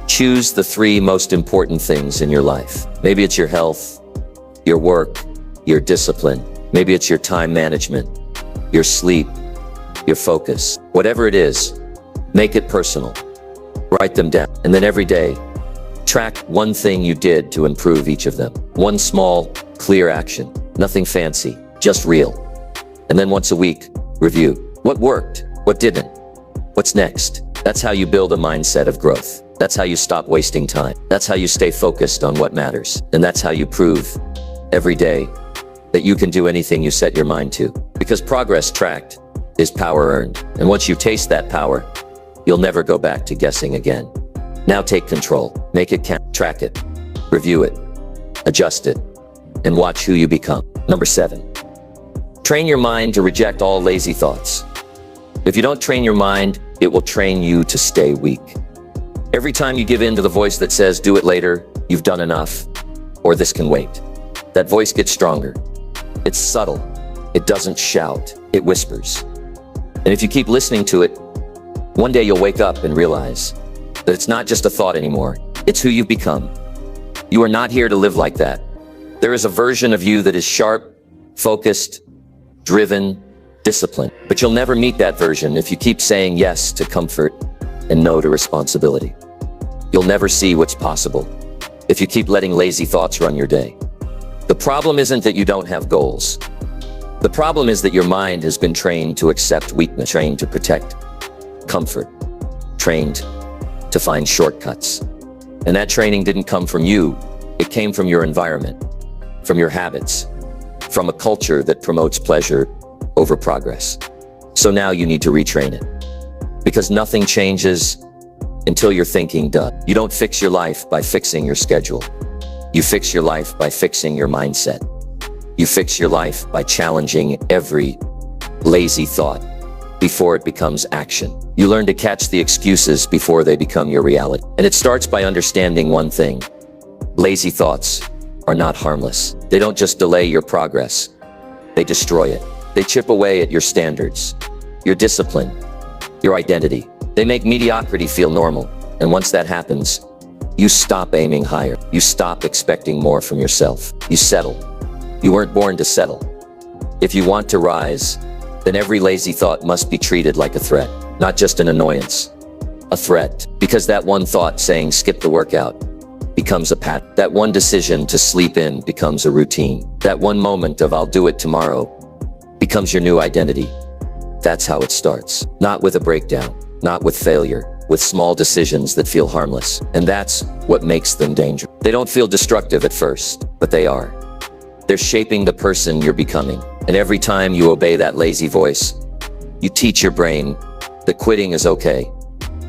Choose the 3 most important things in your life. Maybe it's your health, your work, your discipline. Maybe it's your time management, your sleep, your focus. Whatever it is, make it personal. Write them down. And then every day, track one thing you did to improve each of them. One small, clear action. Nothing fancy, just real. And then once a week, review. What worked? What didn't? What's next? That's how you build a mindset of growth. That's how you stop wasting time. That's how you stay focused on what matters. And that's how you prove every day that you can do anything you set your mind to. Because progress tracked is power earned. And once you taste that power, you'll never go back to guessing again. Now take control. Make it count. Track it. Review it. Adjust it. And watch who you become. Number 7. Train your mind to reject all lazy thoughts. If you don't train your mind, it will train you to stay weak. Every time you give in to the voice that says, do it later, you've done enough, or this can wait, that voice gets stronger. It's subtle. It doesn't shout. It whispers. And if you keep listening to it, one day you'll wake up and realize that it's not just a thought anymore. It's who you've become. You are not here to live like that. There is a version of you that is sharp, focused, driven, disciplined. But you'll never meet that version if you keep saying yes to comfort and no to responsibility. You'll never see what's possible if you keep letting lazy thoughts run your day. The problem isn't that you don't have goals. The problem is that your mind has been trained to accept weakness, trained to protect comfort, trained to find shortcuts. And that training didn't come from you. It came from your environment, from your habits, from a culture that promotes pleasure over progress. So now you need to retrain it. Because nothing changes until your thinking does. You don't fix your life by fixing your schedule. You fix your life by fixing your mindset. You fix your life by challenging every lazy thought before it becomes action. You learn to catch the excuses before they become your reality. And it starts by understanding one thing. Lazy thoughts are not harmless. They don't just delay your progress. They destroy it. They chip away at your standards, your discipline, your identity. They make mediocrity feel normal. And once that happens, you stop aiming higher. You stop expecting more from yourself. You settle. You weren't born to settle. If you want to rise, then every lazy thought must be treated like a threat, not just an annoyance. A threat. Because that one thought saying skip the workout becomes a pattern. That one decision to sleep in becomes a routine. That one moment of I'll do it tomorrow becomes your new identity. That's how it starts. Not with a breakdown, not with failure, with small decisions that feel harmless. And that's what makes them dangerous. They don't feel destructive at first, but they are. They're shaping the person you're becoming. And every time you obey that lazy voice, you teach your brain that quitting is okay.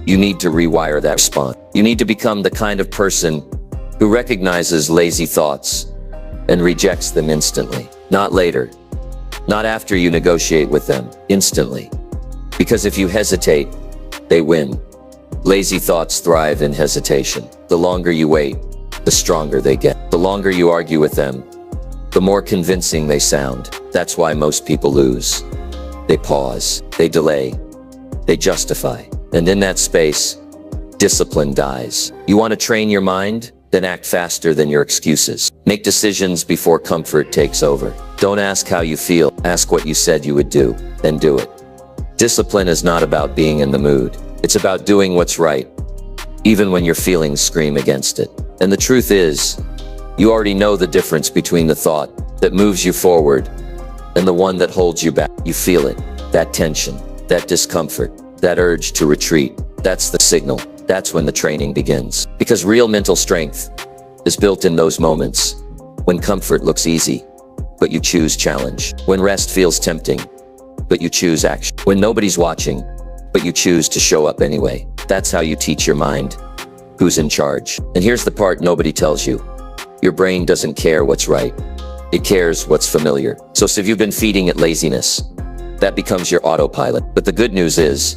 You need to rewire that response. You need to become the kind of person who recognizes lazy thoughts and rejects them instantly. Not later. Not after you negotiate with them. Instantly. Because if you hesitate, they win. Lazy thoughts thrive in hesitation. The longer you wait, the stronger they get. The longer you argue with them, the more convincing they sound. That's why most people lose. They pause. They delay. They justify. And in that space, discipline dies. You want to train your mind? Then act faster than your excuses. Make decisions before comfort takes over. Don't ask how you feel. Ask what you said you would do, then do it. Discipline is not about being in the mood. It's about doing what's right, even when your feelings scream against it. And the truth is, you already know the difference between the thought that moves you forward and the one that holds you back. You feel it, that tension, that discomfort, that urge to retreat. That's the signal. That's when the training begins. Because real mental strength is built in those moments when comfort looks easy, but you choose challenge. When rest feels tempting, but you choose action. When nobody's watching, but you choose to show up anyway. That's how you teach your mind who's in charge. And here's the part nobody tells you. Your brain doesn't care what's right. It cares what's familiar. So if you've been feeding it laziness, that becomes your autopilot. But the good news is,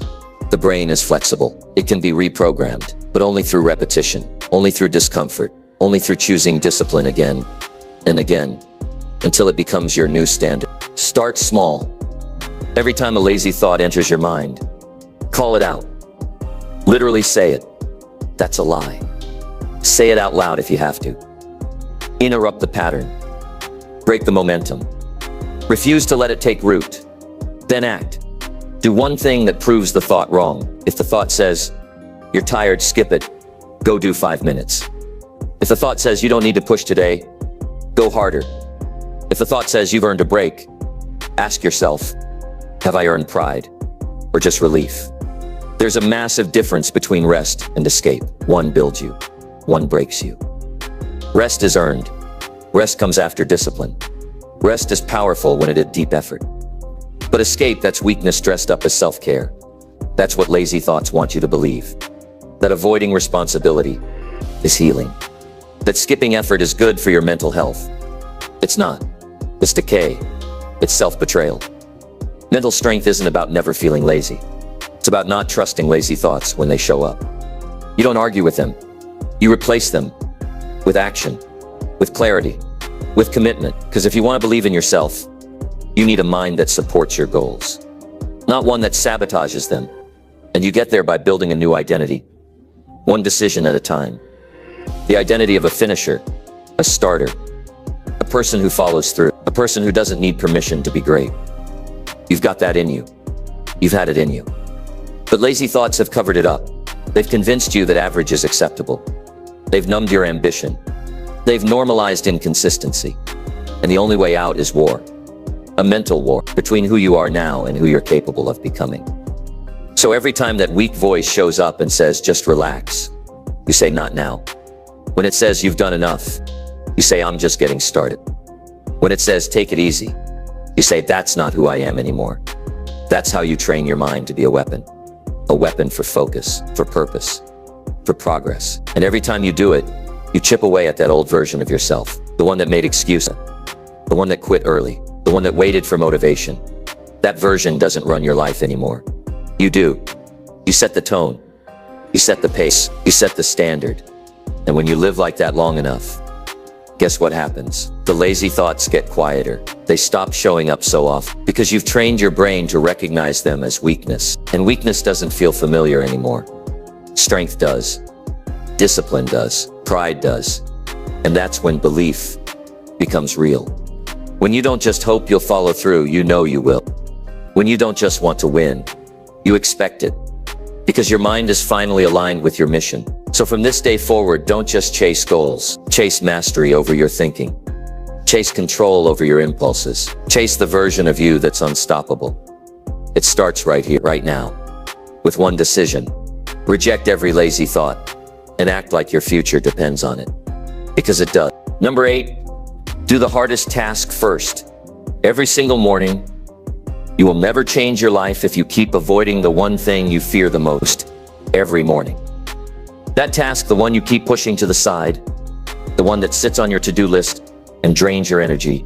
the brain is flexible. It can be reprogrammed, but only through repetition, only through discomfort, only through choosing discipline again and again, until it becomes your new standard. Start small. Every time a lazy thought enters your mind, call it out. Literally say it. That's a lie. Say it out loud if you have to. Interrupt the pattern. Break the momentum. Refuse to let it take root. Then act. Do one thing that proves the thought wrong. If the thought says, "You're tired, skip it," go do 5 minutes. If the thought says, "You don't need to push today," go harder. If the thought says, "You've earned a break," ask yourself, have I earned pride or just relief? There's a massive difference between rest and escape. One builds you, one breaks you. Rest is earned. Rest comes after discipline. Rest is powerful when it is deep effort. But escape, that's weakness dressed up as self-care. That's what lazy thoughts want you to believe. That avoiding responsibility is healing. That skipping effort is good for your mental health. It's not. It's decay. It's self-betrayal. Mental strength isn't about never feeling lazy. It's about not trusting lazy thoughts when they show up. You don't argue with them. You replace them with action, with clarity, with commitment. Because if you want to believe in yourself, you need a mind that supports your goals, not one that sabotages them. And you get there by building a new identity, one decision at a time. The identity of a finisher, a starter, a person who follows through, a person who doesn't need permission to be great. You've got that in you. You've had it in you. But lazy thoughts have covered it up. They've convinced you that average is acceptable. They've numbed your ambition. They've normalized inconsistency. And the only way out is war. A mental war between who you are now and who you're capable of becoming. So every time that weak voice shows up and says, "Just relax," you say, "Not now." When it says, "You've done enough," you say, "I'm just getting started." When it says, "Take it easy," you say, "That's not who I am anymore." That's how you train your mind to be a weapon for focus, for purpose, for progress. And every time you do it, you chip away at that old version of yourself, the one that made excuses, the one that quit early, the one that waited for motivation. That version doesn't run your life anymore. You do. You set the tone. You set the pace. You set the standard. And when you live like that long enough, guess what happens? The lazy thoughts get quieter. They stop showing up so often because you've trained your brain to recognize them as weakness. And weakness doesn't feel familiar anymore. Strength does. Discipline does. Pride does. And that's when belief becomes real. When you don't just hope you'll follow through, you know you will. When you don't just want to win, you expect it. Because your mind is finally aligned with your mission. So from this day forward, don't just chase goals. Chase mastery over your thinking. Chase control over your impulses. Chase the version of you that's unstoppable. It starts right here, right now, with one decision. Reject every lazy thought and act like your future depends on it. Because it does. Number 8, do the hardest task first. Every single morning, you will never change your life if you keep avoiding the one thing you fear the most every morning. That task, the one you keep pushing to the side, the one that sits on your to-do list and drains your energy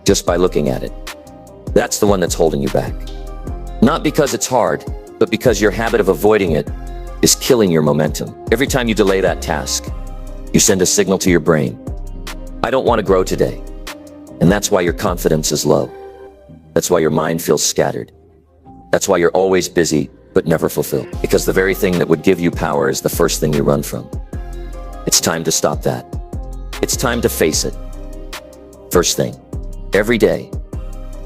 just by looking at it. That's the one that's holding you back. Not because it's hard, but because your habit of avoiding it is killing your momentum. Every time you delay that task, you send a signal to your brain. I don't want to grow today. And that's why your confidence is low. That's why your mind feels scattered. That's why you're always busy, but never fulfilled. Because the very thing that would give you power is the first thing you run from. It's time to stop that. It's time to face it. First thing, every day,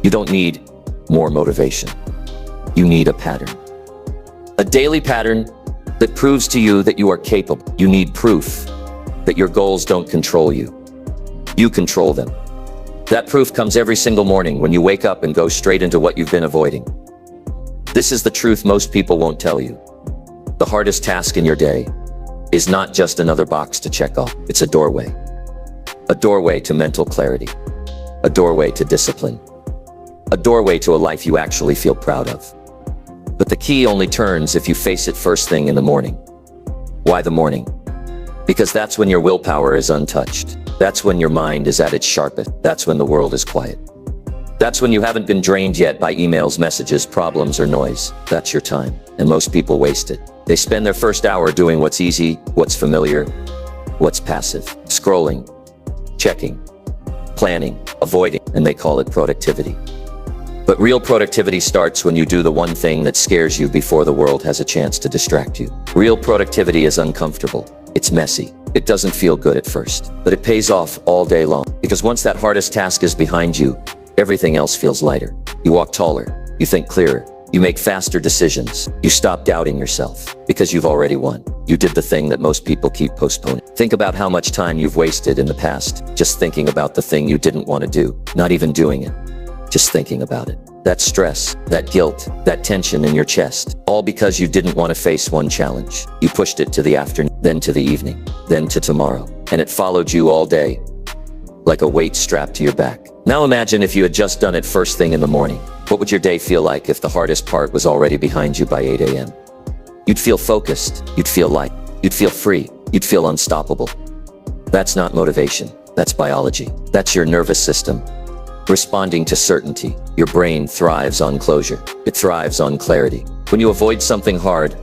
you don't need more motivation. You need a pattern. A daily pattern that proves to you that you are capable. You need proof that your goals don't control you. You control them. That proof comes every single morning when you wake up and go straight into what you've been avoiding. This is the truth most people won't tell you. The hardest task in your day is not just another box to check off. It's a doorway. A doorway to mental clarity. A doorway to discipline. A doorway to a life you actually feel proud of. But the key only turns if you face it first thing in the morning. Why the morning? Because that's when your willpower is untouched. That's when your mind is at its sharpest. That's when the world is quiet. That's when you haven't been drained yet by emails, messages, problems, or noise. That's your time, and most people waste it. They spend their first hour doing what's easy, what's familiar, what's passive. Scrolling, checking, planning, avoiding, and they call it productivity. But real productivity starts when you do the one thing that scares you before the world has a chance to distract you. Real productivity is uncomfortable. It's messy. It doesn't feel good at first, but it pays off all day long. Because once that hardest task is behind you, everything else feels lighter. You walk taller, you think clearer, you make faster decisions, you stop doubting yourself, because you've already won. You did the thing that most people keep postponing. Think about how much time you've wasted in the past, just thinking about the thing you didn't want to do, not even doing it, just thinking about it. That stress, that guilt, that tension in your chest, all because you didn't want to face one challenge. You pushed it to the afternoon, then to the evening, then to tomorrow, and it followed you all day, like a weight strapped to your back. Now imagine if you had just done it first thing in the morning. What would your day feel like if the hardest part was already behind you by 8 a.m.? You'd feel focused, you'd feel light, you'd feel free, you'd feel unstoppable. That's not motivation, that's biology. That's your nervous system responding to certainty. Your brain thrives on closure. It thrives on clarity. When you avoid something hard,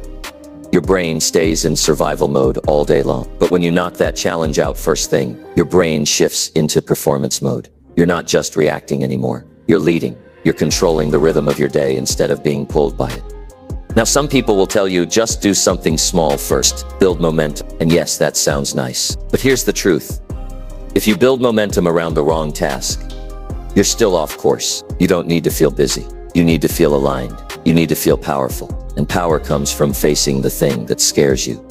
your brain stays in survival mode all day long. But when you knock that challenge out first thing, your brain shifts into performance mode. You're not just reacting anymore. You're leading. You're controlling the rhythm of your day instead of being pulled by it. Now, some people will tell you just do something small first, build momentum. And yes, that sounds nice. But here's the truth. If you build momentum around the wrong task, you're still off course. You don't need to feel busy. You need to feel aligned. You need to feel powerful. And power comes from facing the thing that scares you,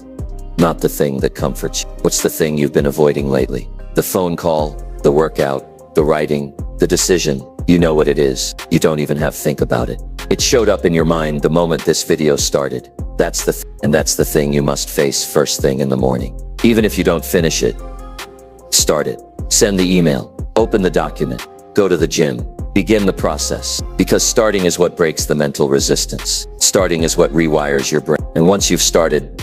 not the thing that comforts you. What's the thing you've been avoiding lately? The phone call, the workout, the writing, the decision. You know what it is. You don't even have to think about it. It showed up in your mind the moment this video started. That's the thing you must face first thing in the morning. Even if you don't finish it, start it. Send the email. Open the document. Go to the gym. Begin the process. Because starting is what breaks the mental resistance. Starting is what rewires your brain. And once you've started,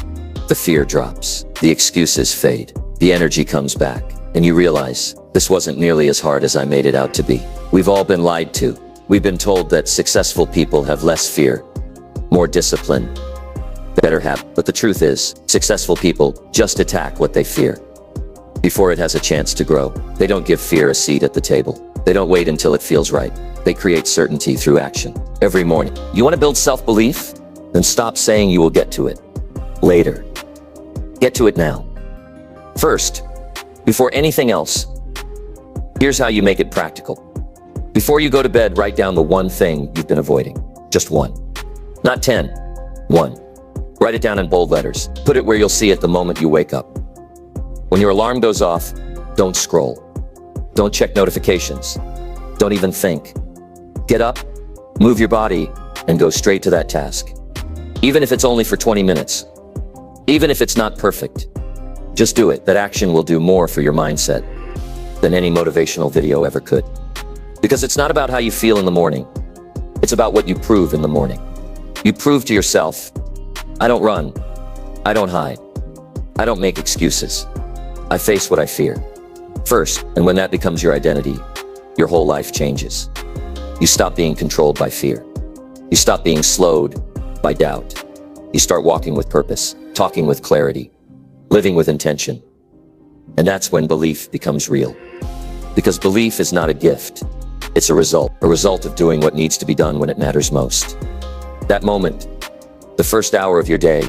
the fear drops. The excuses fade. The energy comes back. And you realize, this wasn't nearly as hard as I made it out to be. We've all been lied to. We've been told that successful people have less fear, more discipline, better habits. But the truth is, successful people just attack what they fear before it has a chance to grow. They don't give fear a seat at the table. They don't wait until it feels right. They create certainty through action. Every morning. You want to build self-belief? Then stop saying you will get to it later. Get to it now. First, before anything else, here's how you make it practical. Before you go to bed, write down the one thing you've been avoiding. Just one. Not 10. One. Write it down in bold letters. Put it where you'll see it the moment you wake up. When your alarm goes off, don't scroll. Don't check notifications. Don't even think. Get up, move your body, and go straight to that task. Even if it's only for 20 minutes. Even if it's not perfect. Just do it. That action will do more for your mindset than any motivational video ever could. Because it's not about how you feel in the morning. It's about what you prove in the morning. You prove to yourself, I don't run. I don't hide. I don't make excuses. I face what I fear first. And when that becomes your identity, your whole life changes. You stop being controlled by fear. You stop being slowed by doubt. You start walking with purpose, talking with clarity, living with intention. And that's when belief becomes real. Because belief is not a gift. It's a result of doing what needs to be done when it matters most. That moment, the first hour of your day,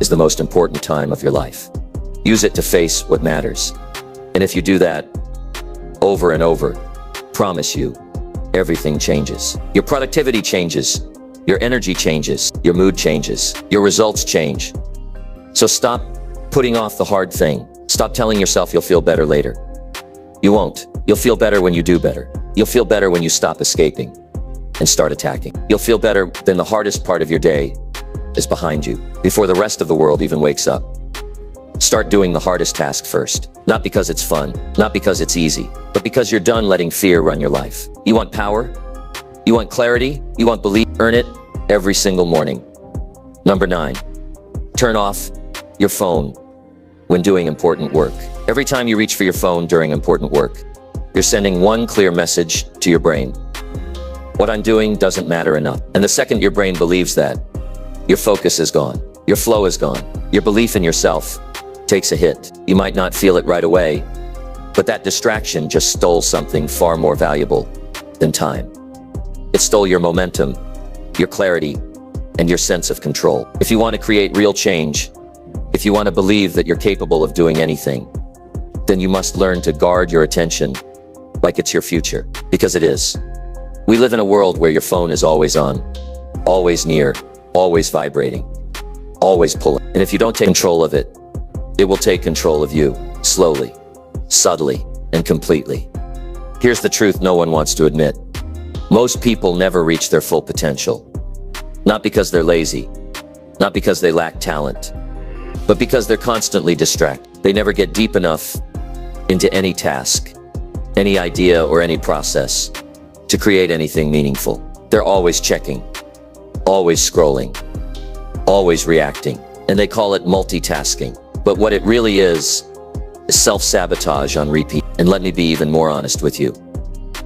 is the most important time of your life. Use it to face what matters. And if you do that over and over, promise you, everything changes. Your productivity changes. Your energy changes. Your mood changes. Your results change. So stop putting off the hard thing. Stop telling yourself you'll feel better later. You won't. You'll feel better when you do better. You'll feel better when you stop escaping and start attacking. You'll feel better when the hardest part of your day is behind you, before the rest of the world even wakes up. Start doing the hardest task first. Not because it's fun, not because it's easy, but because you're done letting fear run your life. You want power? You want clarity? You want belief? Earn it every single morning. Number 9, turn off your phone when doing important work. Every time you reach for your phone during important work, you're sending one clear message to your brain. What I'm doing doesn't matter enough. And the second your brain believes that, your focus is gone. Your flow is gone. Your belief in yourself takes a hit. You might not feel it right away, but that distraction just stole something far more valuable than time. It stole your momentum, your clarity, and your sense of control. If you want to create real change, If you want to believe that you're capable of doing anything, then you must learn to guard your attention like it's your future, because it is. We live in a world where your phone is always on, always near, always vibrating, always pulling. And if you don't take control of it, it will take control of you, slowly, subtly, and completely. Here's the truth no one wants to admit. Most people never reach their full potential. Not because they're lazy, not because they lack talent, but because they're constantly distracted. They never get deep enough into any task, any idea, or any process to create anything meaningful. They're always checking, always scrolling, always reacting, and they call it multitasking. But what it really is self-sabotage on repeat. And let me be even more honest with you.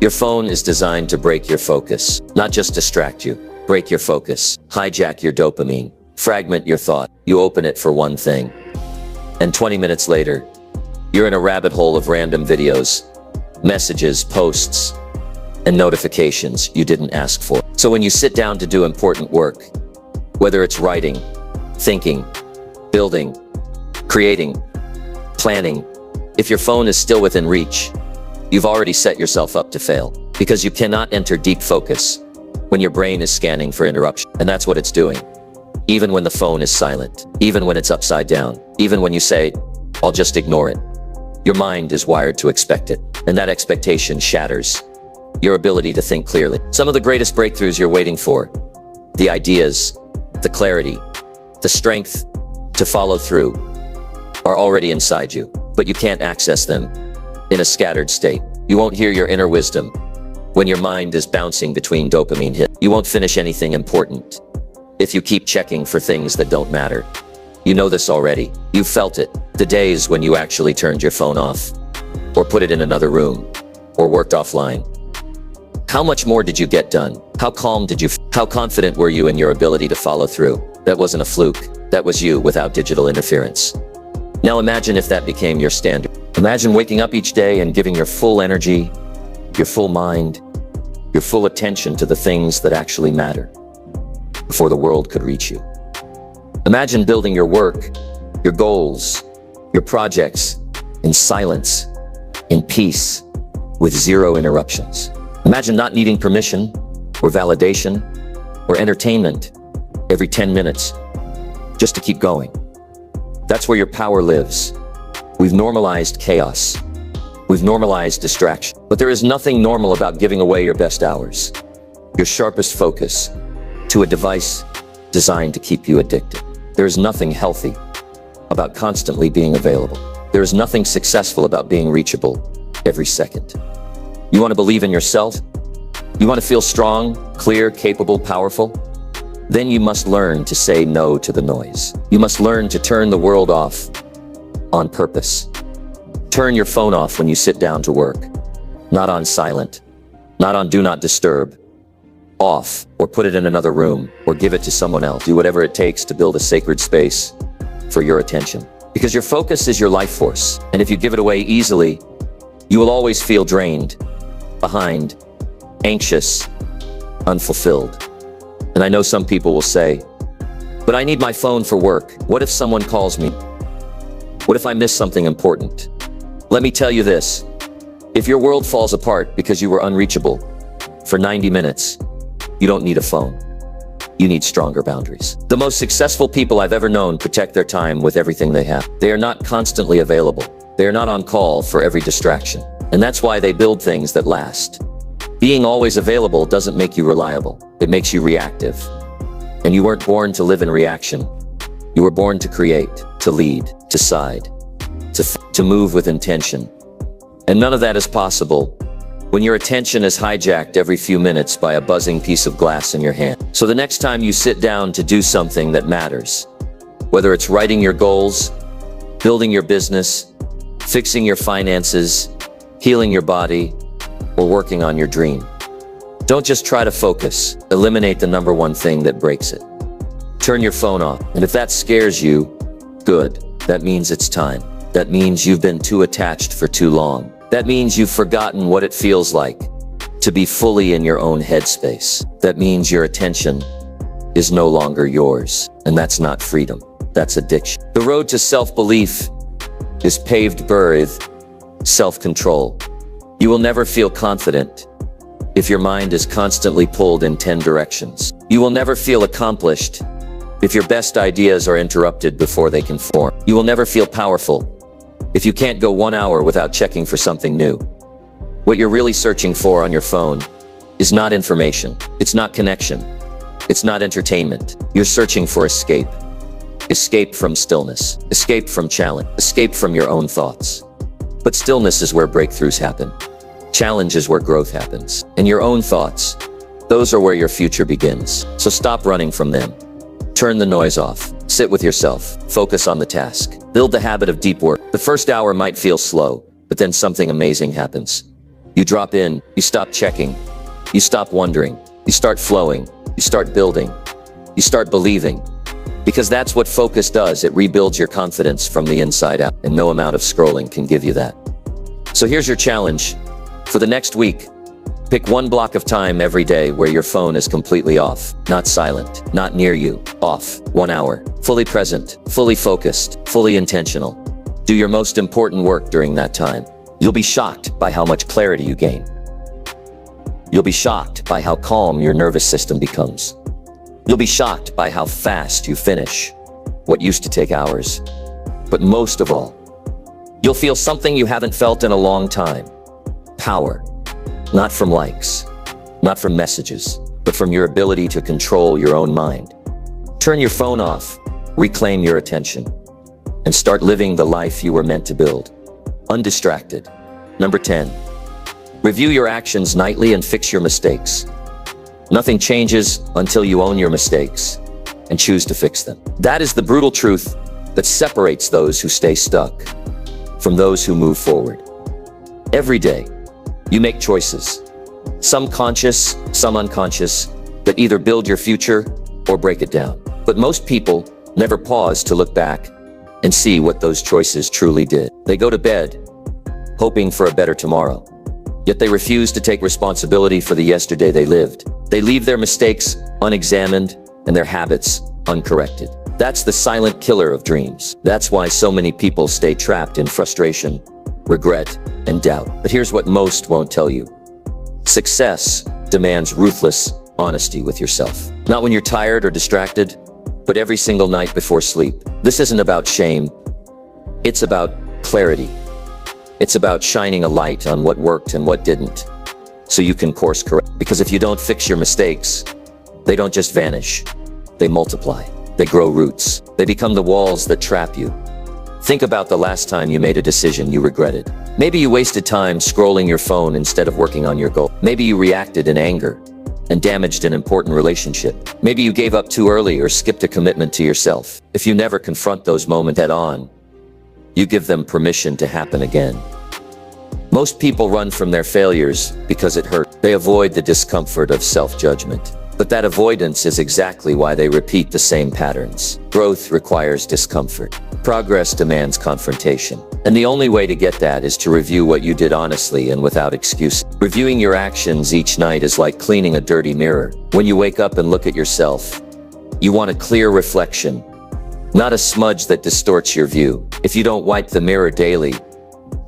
Your phone is designed to break your focus, not just distract you. Break your focus, hijack your dopamine, fragment your thought. You open it for one thing, and 20 minutes later, you're in a rabbit hole of random videos, messages, posts, and notifications you didn't ask for. So when you sit down to do important work, whether it's writing, thinking, building, creating, planning, if your phone is still within reach, you've already set yourself up to fail, because you cannot enter deep focus when your brain is scanning for interruption. And that's what it's doing. Even when the phone is silent, even when it's upside down, even when you say, I'll just ignore it, your mind is wired to expect it. And that expectation shatters your ability to think clearly. Some of the greatest breakthroughs you're waiting for, the ideas, the clarity, the strength to follow through, are already inside you, but you can't access them in a scattered state. You won't hear your inner wisdom when your mind is bouncing between dopamine hits. You won't finish anything important if you keep checking for things that don't matter. You know this already. You've felt it. The days when you actually turned your phone off, or put it in another room, or worked offline. How much more did you get done? How calm did you feel? How confident were you in your ability to follow through? That wasn't a fluke. That was you without digital interference. Now imagine if that became your standard. Imagine waking up each day and giving your full energy, your full mind, your full attention to the things that actually matter before the world could reach you. Imagine building your work, your goals, your projects in silence, in peace, with zero interruptions. Imagine not needing permission or validation or entertainment every 10 minutes just to keep going. That's where your power lives. We've normalized chaos. We've normalized distraction. But there is nothing normal about giving away your best hours, your sharpest focus, to a device designed to keep you addicted. There is nothing healthy about constantly being available. There is nothing successful about being reachable every second. You want to believe in yourself? You want to feel strong, clear, capable, powerful? Then you must learn to say no to the noise. You must learn to turn the world off on purpose. Turn your phone off when you sit down to work. Not on silent, not on do not disturb. Off, or put it in another room, or give it to someone else. Do whatever it takes to build a sacred space for your attention. Because your focus is your life force, and if you give it away easily, you will always feel drained, behind, anxious, unfulfilled. And I know some people will say, but I need my phone for work. What if someone calls me? What if I miss something important? Let me tell you this. If your world falls apart because you were unreachable for 90 minutes, you don't need a phone. You need stronger boundaries. The most successful people I've ever known protect their time with everything they have. They are not constantly available. They are not on call for every distraction. And that's why they build things that last. Being always available doesn't make you reliable. It makes you reactive. And you weren't born to live in reaction. You were born to create, to lead, to decide, to move with intention. And none of that is possible when your attention is hijacked every few minutes by a buzzing piece of glass in your hand. So the next time you sit down to do something that matters, whether it's writing your goals, building your business, fixing your finances, healing your body, or working on your dream, don't just try to focus. Eliminate the number one thing that breaks it. Turn your phone off. And if that scares you, good. That means it's time. That means you've been too attached for too long. That means you've forgotten what it feels like to be fully in your own headspace. That means your attention is no longer yours, and that's not freedom. That's addiction. The road to self-belief is paved with self-control. You will never feel confident if your mind is constantly pulled in 10 directions. You will never feel accomplished if your best ideas are interrupted before they can form. You will never feel powerful if you can't go 1 hour without checking for something new. What you're really searching for on your phone is not information. It's not connection. It's not entertainment. You're searching for escape. Escape from stillness. Escape from challenge. Escape from your own thoughts. But stillness is where breakthroughs happen. Challenge is where growth happens. And your own thoughts, those are where your future begins. So stop running from them. Turn the noise off. Sit with yourself. Focus on the task. Build the habit of deep work. The first hour might feel slow, but then something amazing happens. You drop in, you stop checking, you stop wondering, you start flowing, you start building, you start believing. Because that's what focus does. It rebuilds your confidence from the inside out, and no amount of scrolling can give you that. So here's your challenge. For the next week, pick one block of time every day where your phone is completely off, not silent, not near you, off, 1 hour, fully present, fully focused, fully intentional. Do your most important work during that time. You'll be shocked by how much clarity you gain. You'll be shocked by how calm your nervous system becomes. You'll be shocked by how fast you finish what used to take hours. But most of all, you'll feel something you haven't felt in a long time. Power. Not from likes, not from messages, but from your ability to control your own mind. Turn your phone off, reclaim your attention, and start living the life you were meant to build. Undistracted. Number 10. Review your actions nightly and fix your mistakes. Nothing changes until you own your mistakes and choose to fix them. That is the brutal truth that separates those who stay stuck from those who move forward. Every day, you make choices, some conscious, some unconscious, that either build your future or break it down. But most people never pause to look back and see what those choices truly did. They go to bed, hoping for a better tomorrow. Yet they refuse to take responsibility for the yesterday they lived. They leave their mistakes unexamined and their habits uncorrected. That's the silent killer of dreams. That's why so many people stay trapped in frustration, regret, and doubt. But here's what most won't tell you. Success demands ruthless honesty with yourself. Not when you're tired or distracted, but every single night before sleep. This isn't about shame. It's about clarity. It's about shining a light on what worked and what didn't, so you can course correct. Because if you don't fix your mistakes, they don't just vanish. They multiply. They grow roots. They become the walls that trap you. Think about the last time you made a decision you regretted. Maybe you wasted time scrolling your phone instead of working on your goal. Maybe you reacted in anger and damaged an important relationship. Maybe you gave up too early or skipped a commitment to yourself. If you never confront those moments head on, you give them permission to happen again. Most people run from their failures because it hurt. They avoid the discomfort of self-judgment. But that avoidance is exactly why they repeat the same patterns. Growth requires discomfort. Progress demands confrontation. And the only way to get that is to review what you did honestly and without excuse. Reviewing your actions each night is like cleaning a dirty mirror. When you wake up and look at yourself, you want a clear reflection, not a smudge that distorts your view. If you don't wipe the mirror daily,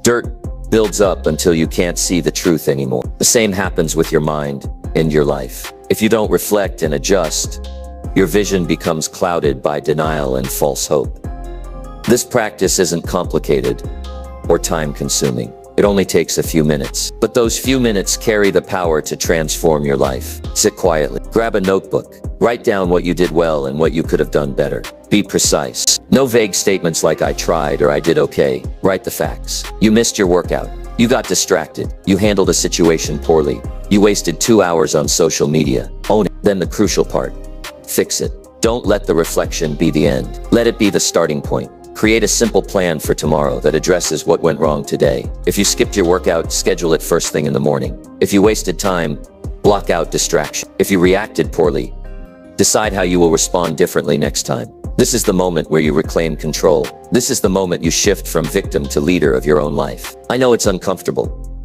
dirt builds up until you can't see the truth anymore. The same happens with your mind and your life. If you don't reflect and adjust, your vision becomes clouded by denial and false hope. This practice isn't complicated or time-consuming. It only takes a few minutes. But those few minutes carry the power to transform your life. Sit quietly. Grab a notebook. Write down what you did well and what you could have done better. Be precise. No vague statements like "I tried" or "I did okay." Write the facts. You missed your workout. You got distracted. You handled a situation poorly. You wasted 2 hours on social media. Own it. Then the crucial part. Fix it. Don't let the reflection be the end. Let it be the starting point. Create a simple plan for tomorrow that addresses what went wrong today. If you skipped your workout, schedule it first thing in the morning. If you wasted time, block out distraction. If you reacted poorly, decide how you will respond differently next time. This is the moment where you reclaim control. This is the moment you shift from victim to leader of your own life. I know it's uncomfortable.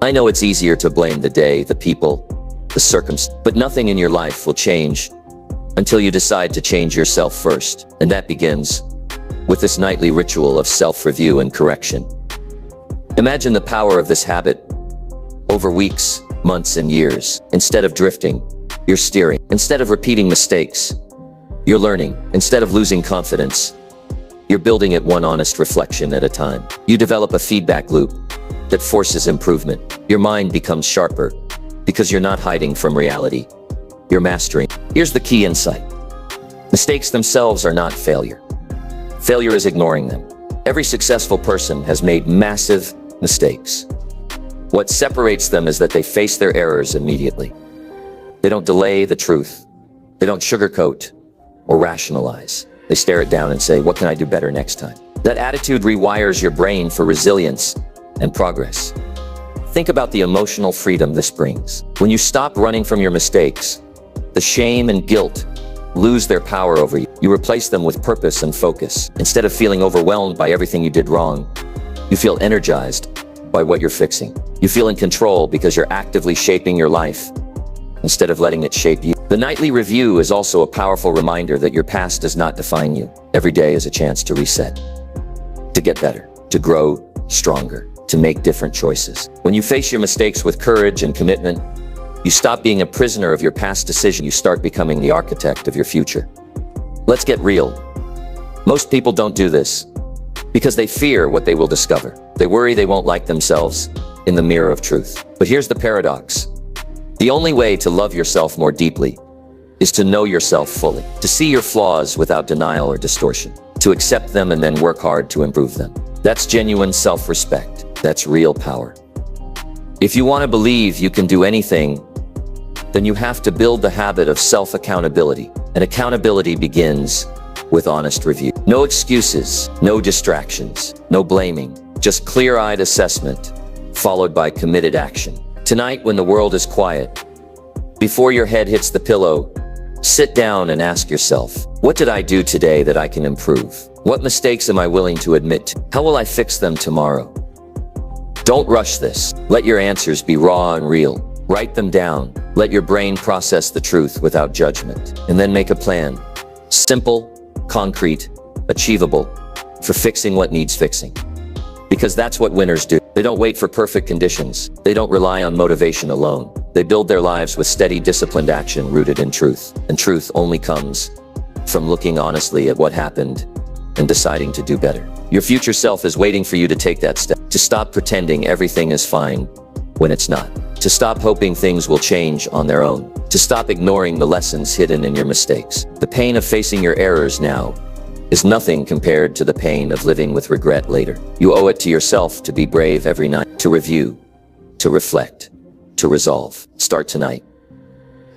I know it's easier to blame the day, the people, the circumstance, but nothing in your life will change until you decide to change yourself first. And that begins with this nightly ritual of self-review and correction. Imagine the power of this habit over weeks, months, and years. Instead of drifting, you're steering. Instead of repeating mistakes, you're learning. Instead of losing confidence, you're building it one honest reflection at a time. You develop a feedback loop that forces improvement. Your mind becomes sharper because you're not hiding from reality. You're mastering. Here's the key insight. Mistakes themselves are not failure. Failure is ignoring them. Every successful person has made massive mistakes. What separates them is that they face their errors immediately. They don't delay the truth. They don't sugarcoat or rationalize. They stare it down and say, what can I do better next time? That attitude rewires your brain for resilience and progress. Think about the emotional freedom this brings. When you stop running from your mistakes, the shame and guilt lose their power over you. You replace them with purpose and focus. Instead of feeling overwhelmed by everything you did wrong, you feel energized by what you're fixing. You feel in control because you're actively shaping your life instead of letting it shape you. The nightly review is also a powerful reminder that your past does not define you. Every day is a chance to reset, to get better, to grow stronger, to make different choices. When you face your mistakes with courage and commitment, you stop being a prisoner of your past decision. You start becoming the architect of your future. Let's get real. Most people don't do this because they fear what they will discover. They worry they won't like themselves in the mirror of truth. But here's the paradox. The only way to love yourself more deeply is to know yourself fully, to see your flaws without denial or distortion, to accept them and then work hard to improve them. That's genuine self-respect. That's real power. If you want to believe you can do anything, then you have to build the habit of self-accountability. And accountability begins with honest review. No excuses, no distractions, no blaming, just clear-eyed assessment, followed by committed action. Tonight, when the world is quiet, before your head hits the pillow, sit down and ask yourself, what did I do today that I can improve? What mistakes am I willing to admit to? How will I fix them tomorrow? Don't rush this. Let your answers be raw and real. Write them down. Let your brain process the truth without judgment. And then make a plan. Simple, concrete, achievable, for fixing what needs fixing. Because that's what winners do. They don't wait for perfect conditions. They don't rely on motivation alone. They build their lives with steady, disciplined action rooted in truth. And truth only comes from looking honestly at what happened and deciding to do better. Your future self is waiting for you to take that step. To stop pretending everything is fine when it's not. To stop hoping things will change on their own. To stop ignoring the lessons hidden in your mistakes. The pain of facing your errors now is nothing compared to the pain of living with regret later. You owe it to yourself to be brave every night, to review, to reflect, to resolve. Start tonight.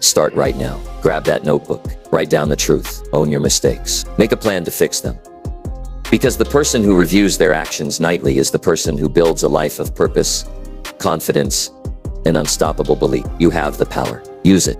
Start right now. Grab that notebook. Write down the truth. Own your mistakes. Make a plan to fix them. Because the person who reviews their actions nightly is the person who builds a life of purpose, confidence, and unstoppable belief. You have the power. Use it.